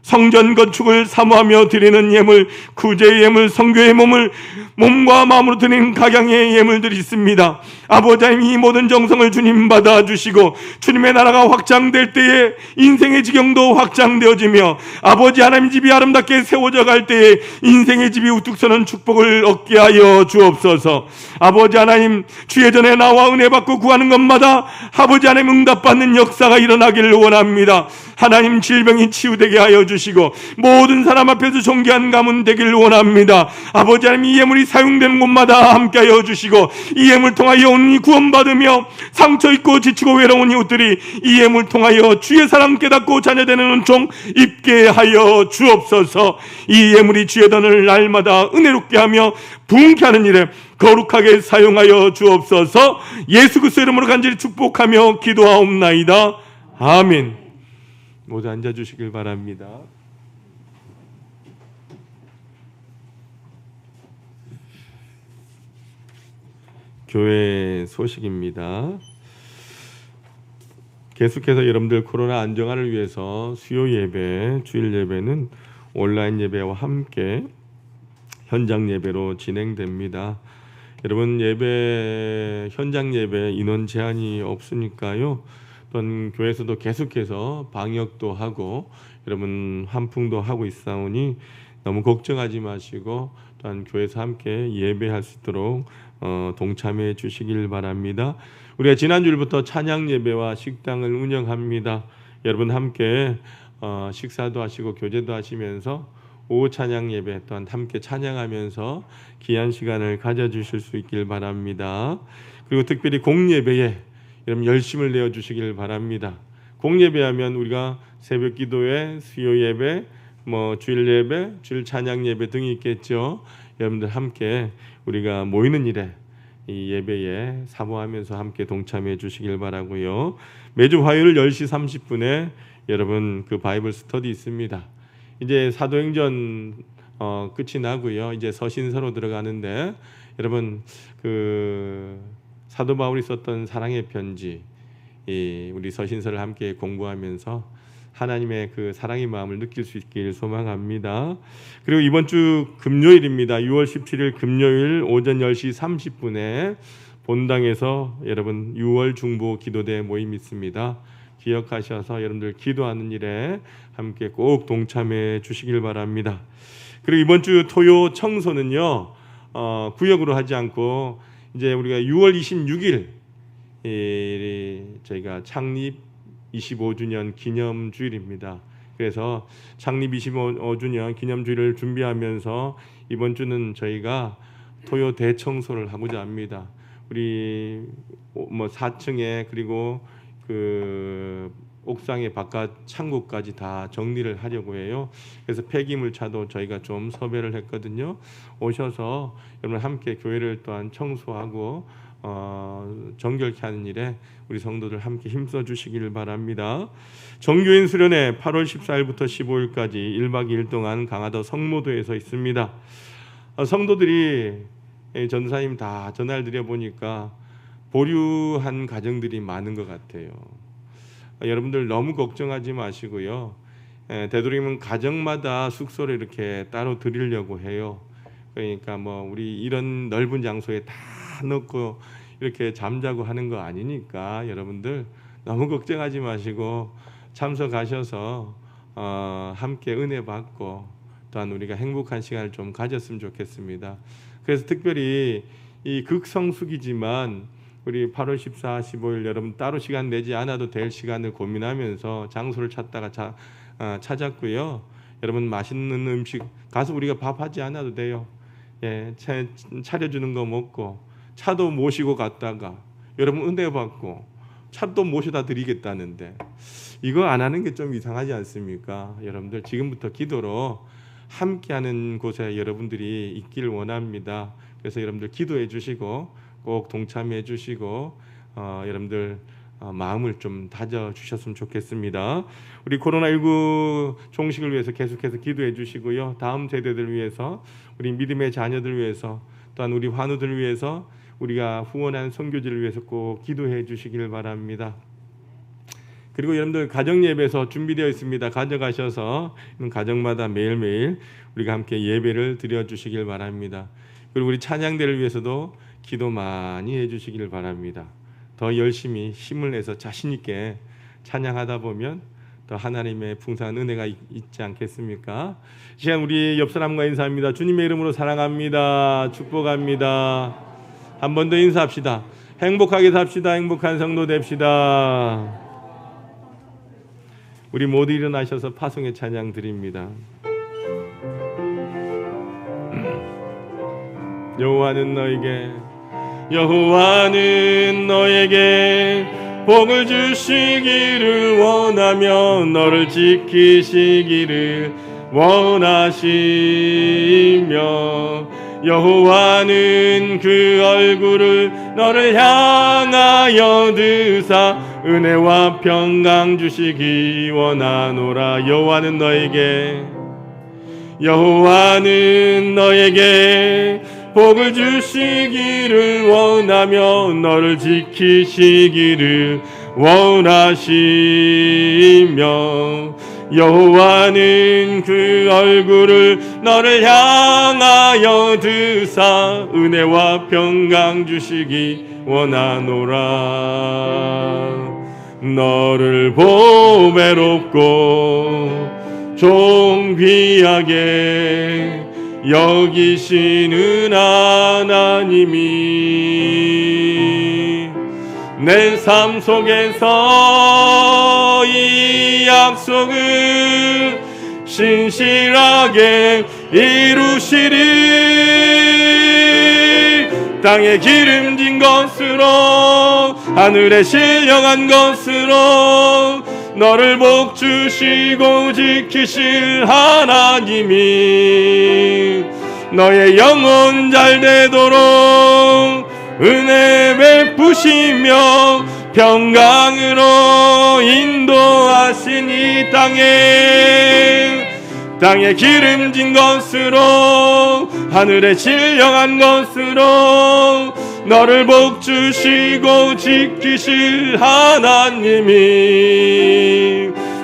성전 건축을 사모하며 드리는 예물, 구제의 예물, 성교의 몸과 마음으로 드리는 각양의 예물들이 있습니다. 아버지 하나님, 이 모든 정성을 주님 받아주시고 주님의 나라가 확장될 때에 인생의 지경도 확장되어지며 아버지 하나님 집이 아름답게 세워져 갈 때에 인생의 집이 우뚝 서는 축복을 얻게 하여 주옵소서. 아버지 하나님, 주의 전에 나와 은혜 받고 구하는 것마다 아버지 하나님 응답받는 역사가 일어나기를 원합니다. 하나님, 질병이 치유되게 하여 주시고 모든 사람 앞에서 존귀한 가문 되기를 원합니다. 아버지 하나님, 이 예물이 사용되는 곳마다 함께하여 주시고 이 예물 통하여 영혼이 구원받으며 상처있고 지치고 외로운 이웃들이 이 예물 통하여 주의 사랑 깨닫고 자녀되는 은총 입게 하여 주옵소서. 이 예물이 주의 돈을 날마다 은혜롭게 하며 부흥케 하는 일에 거룩하게 사용하여 주옵소서. 예수 그리스도의 이름으로 간절히 축복하며 기도하옵나이다. 아멘. 모두 앉아주시길 바랍니다. 교회 소식입니다. 계속해서 여러분들 코로나 안정화를 위해서 수요 예배, 주일 예배는 온라인 예배와 함께 현장 예배로 진행됩니다. 여러분, 예배 현장 예배 인원 제한이 없으니까요. 또한 교회에서도 계속해서 방역도 하고 여러분 환풍도 하고 있사오니 너무 걱정하지 마시고 또한 교회에서 함께 예배할 수 있도록 동참해 주시길 바랍니다. 우리가 지난주부터 찬양 예배와 식당을 운영합니다. 여러분 함께 식사도 하시고 교제도 하시면서 오후 찬양 예배 또한 함께 찬양하면서 귀한 시간을 가져주실 수 있길 바랍니다. 그리고 특별히 공예배에 여러분 열심을 내어 주시길 바랍니다. 공예배하면 우리가 새벽 기도회, 수요 예배, 주일 예배, 주일 찬양 예배 등이 있겠죠. 여러분들 함께 우리가 모이는 일에 이 예배에 사모하면서 함께 동참해 주시길 바라고요. 매주 화요일 10시 30분에 여러분 그 바이블 스터디 있습니다. 이제 사도행전 끝이 나고요. 이제 서신서로 들어가는데 여러분 그 사도 바울이 썼던 사랑의 편지 우리 서신서를 함께 공부하면서 하나님의 그 사랑의 마음을 느낄 수 있길 소망합니다. 그리고 이번 주 금요일입니다. 6월 17일 금요일 오전 10시 30분에 본당에서 여러분 6월 중보 기도대 모임 있습니다. 기억하셔서 여러분들 기도하는 일에 함께 꼭 동참해 주시길 바랍니다. 그리고 이번 주 토요 청소는요 구역으로 하지 않고 이제 우리가 6월 26일 저희가 창립 25주년 기념주일입니다. 그래서 창립 25주년 기념주일을 준비하면서 이번 주는 저희가 토요 대청소를 하고자 합니다. 우리 4층에 그리고 그 옥상의 바깥 창고까지 다 정리를 하려고 해요. 그래서 폐기물차도 저희가 좀 섭외를 했거든요. 오셔서 여러분 함께 교회를 또한 청소하고 정결케 하는 일에 우리 성도들 함께 힘써 주시기를 바랍니다. 정교인 수련회 8월 14일부터 15일까지 1박 2일 동안 강화도 성모도에서 있습니다. 성도들이 전사님 다 전화를 드려보니까 보류한 가정들이 많은 것 같아요. 여러분들 너무 걱정하지 마시고요. 되도록이면 가정마다 숙소를 이렇게 따로 드리려고 해요. 그러니까 우리 이런 넓은 장소에 다 넣고 이렇게 잠자고 하는 거 아니니까 여러분들 너무 걱정하지 마시고 참석하셔서 함께 은혜 받고 또한 우리가 행복한 시간을 좀 가졌으면 좋겠습니다. 그래서 특별히 이 극성수기지만 우리 8월 14, 15일 여러분 따로 시간 내지 않아도 될 시간을 고민하면서 장소를 찾다가 찾았고요. 여러분 맛있는 음식 가서 우리가 밥하지 않아도 돼요. 차려주는 거 먹고 차도 모시고 갔다가 여러분 은혜 받고 차도 모셔다 드리겠다는데 이거 안 하는 게 좀 이상하지 않습니까? 여러분들 지금부터 기도로 함께하는 곳에 여러분들이 있기를 원합니다. 그래서 여러분들 기도해 주시고 꼭 동참해 주시고 여러분들 마음을 좀 다져 주셨으면 좋겠습니다. 우리 코로나19 종식을 위해서 계속해서 기도해 주시고요. 다음 세대들 위해서 우리 믿음의 자녀들 위해서 또한 우리 환우들 위해서 우리가 후원한 선교지를 위해서 꼭 기도해 주시길 바랍니다. 그리고 여러분들 가정 예배에서 준비되어 있습니다. 가져가셔서 가정마다 매일매일 우리가 함께 예배를 드려 주시길 바랍니다. 그리고 우리 찬양대를 위해서도 기도 많이 해주시길 바랍니다. 더 열심히 힘을 내서 자신 있게 찬양하다 보면 더 하나님의 풍성한 은혜가 있지 않겠습니까? 이 시간 우리 옆 사람과 인사합니다. 주님의 이름으로 사랑합니다. 축복합니다. 한 번 더 인사합시다. 행복하게 삽시다. 행복한 성도 됩시다. 우리 모두 일어나셔서 파송의 찬양 드립니다. 여호와는 너에게 복을 주시기를 원하며 너를 지키시기를 원하시며 여호와는 그 얼굴을 너를 향하여 드사 은혜와 평강 주시기 원하노라. 여호와는 너에게 복을 주시기를 원하며 너를 지키시기를 원하시며 여호와는 그 얼굴을 너를 향하여 드사 은혜와 평강 주시기 원하노라. 너를 보배롭고 존귀하게 여기시는 하나님이 내 삶 속에서 이 약속을 신실하게 이루시리. 땅에 기름진 것으로 하늘에 신령한 것으로 너를 복주시고 지키실 하나님이 너의 영혼 잘 되도록 은혜 베푸시며 평강으로 인도하신 이 땅에 기름진 것으로 하늘에 신령한 것으로 너를 복주시고 지키실 하나님이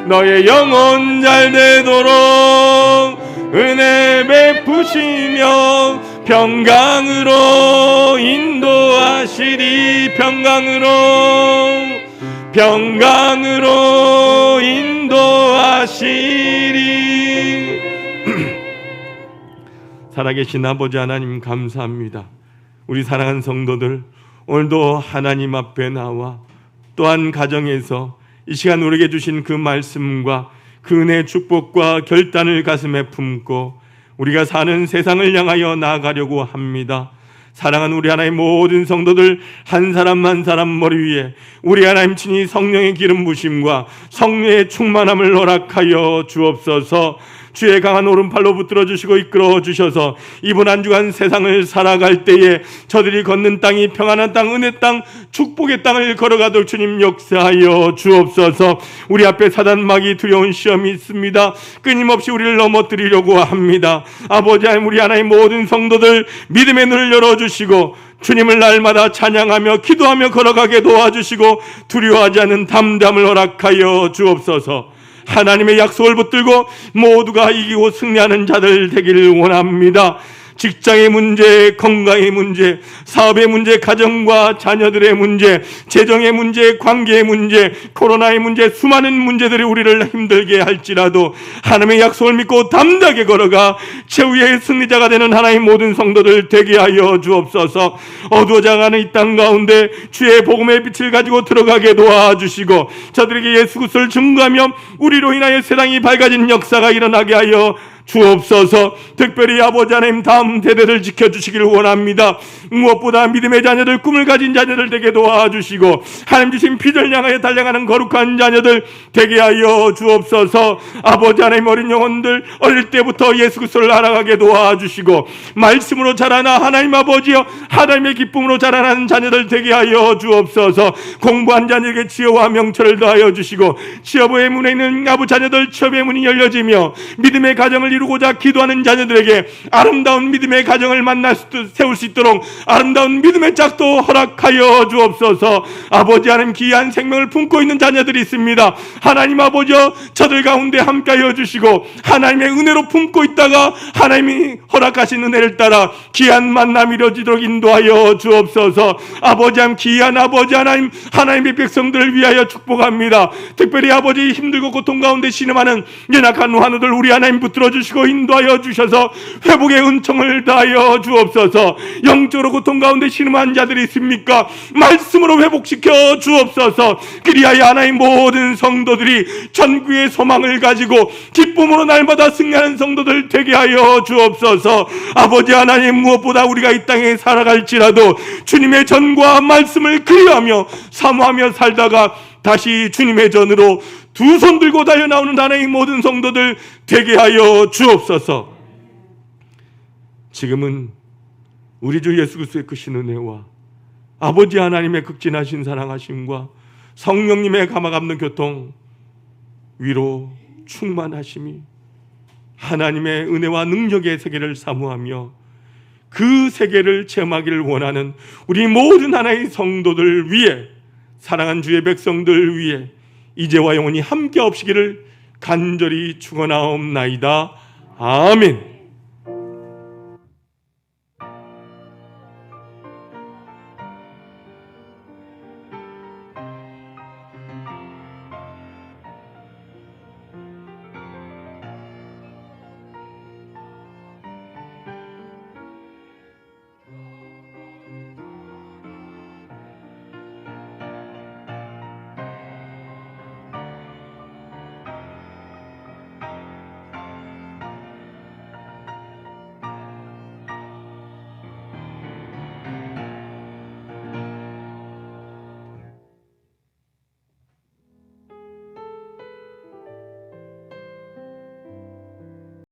너의 영혼 잘 되도록 은혜 베푸시며 평강으로 인도하시리. 평강으로 인도하시리. 살아계신 아버지 하나님 감사합니다. 우리 사랑하는 성도들, 오늘도 하나님 앞에 나와 또한 가정에서 이 시간 우리에게 주신 그 말씀과 그 은혜의 축복과 결단을 가슴에 품고 우리가 사는 세상을 향하여 나아가려고 합니다. 사랑하는 우리 하나님 모든 성도들 한 사람 한 사람 머리 위에 우리 하나님 친히 성령의 기름 부심과 성령의 충만함을 허락하여 주옵소서. 주의 강한 오른팔로 붙들어 주시고 이끌어 주셔서 이번 한 주간 세상을 살아갈 때에 저들이 걷는 땅이 평안한 땅, 은혜 땅, 축복의 땅을 걸어가도록 주님 역사하여 주옵소서. 우리 앞에 사단막이 두려운 시험이 있습니다. 끊임없이 우리를 넘어뜨리려고 합니다. 아버지 하나님, 우리 하나님 모든 성도들 믿음의 눈을 열어주시고 주님을 날마다 찬양하며 기도하며 걸어가게 도와주시고 두려워하지 않는 담담을 허락하여 주옵소서. 하나님의 약속을 붙들고 모두가 이기고 승리하는 자들 되기를 원합니다. 직장의 문제, 건강의 문제, 사업의 문제, 가정과 자녀들의 문제, 재정의 문제, 관계의 문제, 코로나의 문제, 수많은 문제들이 우리를 힘들게 할지라도 하나님의 약속을 믿고 담대하게 걸어가 최후의 승리자가 되는 하나님 모든 성도들 되게 하여 주옵소서. 어두워져가는 이 땅 가운데 주의 복음의 빛을 가지고 들어가게 도와주시고 저들에게 예수 그리스도를 증거하며 우리로 인하여 세상이 밝아진 역사가 일어나게 하여 주옵소서. 특별히 아버지 하나님 다음 세대를 지켜주시길 원합니다. 무엇보다 믿음의 자녀들, 꿈을 가진 자녀들 되게 도와주시고 하나님 주신 빛을 향하여 달려가는 거룩한 자녀들 되게 하여 주옵소서. 아버지 하나님 어린 영혼들 어릴 때부터 예수 그리스도를 알아가게 도와주시고 말씀으로 자라나 하나님 아버지여 하나님의 기쁨으로 자라나는 자녀들 되게 하여 주옵소서. 공부한 자녀에게 지혜와 명철을 더하여 주시고 취업의 문에 있는 아부 자녀들 취업의 문이 열려지며 믿음의 가정을 이루고자 기도하는 자녀들에게 아름다운 믿음의 가정을 세울 수 있도록 아름다운 믿음의 짝도 허락하여 주옵소서. 아버지 하나님 귀한 생명을 품고 있는 자녀들이 있습니다. 하나님 아버지여 저들 가운데 함께하여 주시고 하나님의 은혜로 품고 있다가 하나님이 허락하신 은혜를 따라 귀한 만남이 이루어지도록 인도하여 주옵소서. 아버지 하나님 귀한 아버지 하나님 하나님의 백성들을 위하여 축복합니다. 특별히 아버지 힘들고 고통 가운데 신음하는 연약한 환우들 우리 하나님 붙들어 주시고 인도하여 주셔서 회복의 은총을 다하여 주옵소서. 영적으로 고통 가운데 신음한 자들이 있습니까? 말씀으로 회복시켜 주옵소서. 그리하여 하나님 모든 성도들이 천국의 소망을 가지고 기쁨으로 날마다 승리하는 성도들 되게 하여 주옵소서. 아버지 하나님 무엇보다 우리가 이 땅에 살아갈지라도 주님의 전과 말씀을 그리하며 사모하며 살다가 다시 주님의 전으로 두 손 들고 달려 나오는 하나님 모든 성도들 되게 하여 주옵소서. 지금은 우리 주 예수 그리스도의 크신 은혜와 아버지 하나님의 극진하신 사랑하심과 성령님의 감화감는 교통 위로 충만하심이 하나님의 은혜와 능력의 세계를 사모하며 그 세계를 체험하기를 원하는 우리 모든 하나의 성도들 위해 사랑한 주의 백성들 위해 이제와 영원히 함께 없시기를 간절히 축원하옵나이다. 아멘.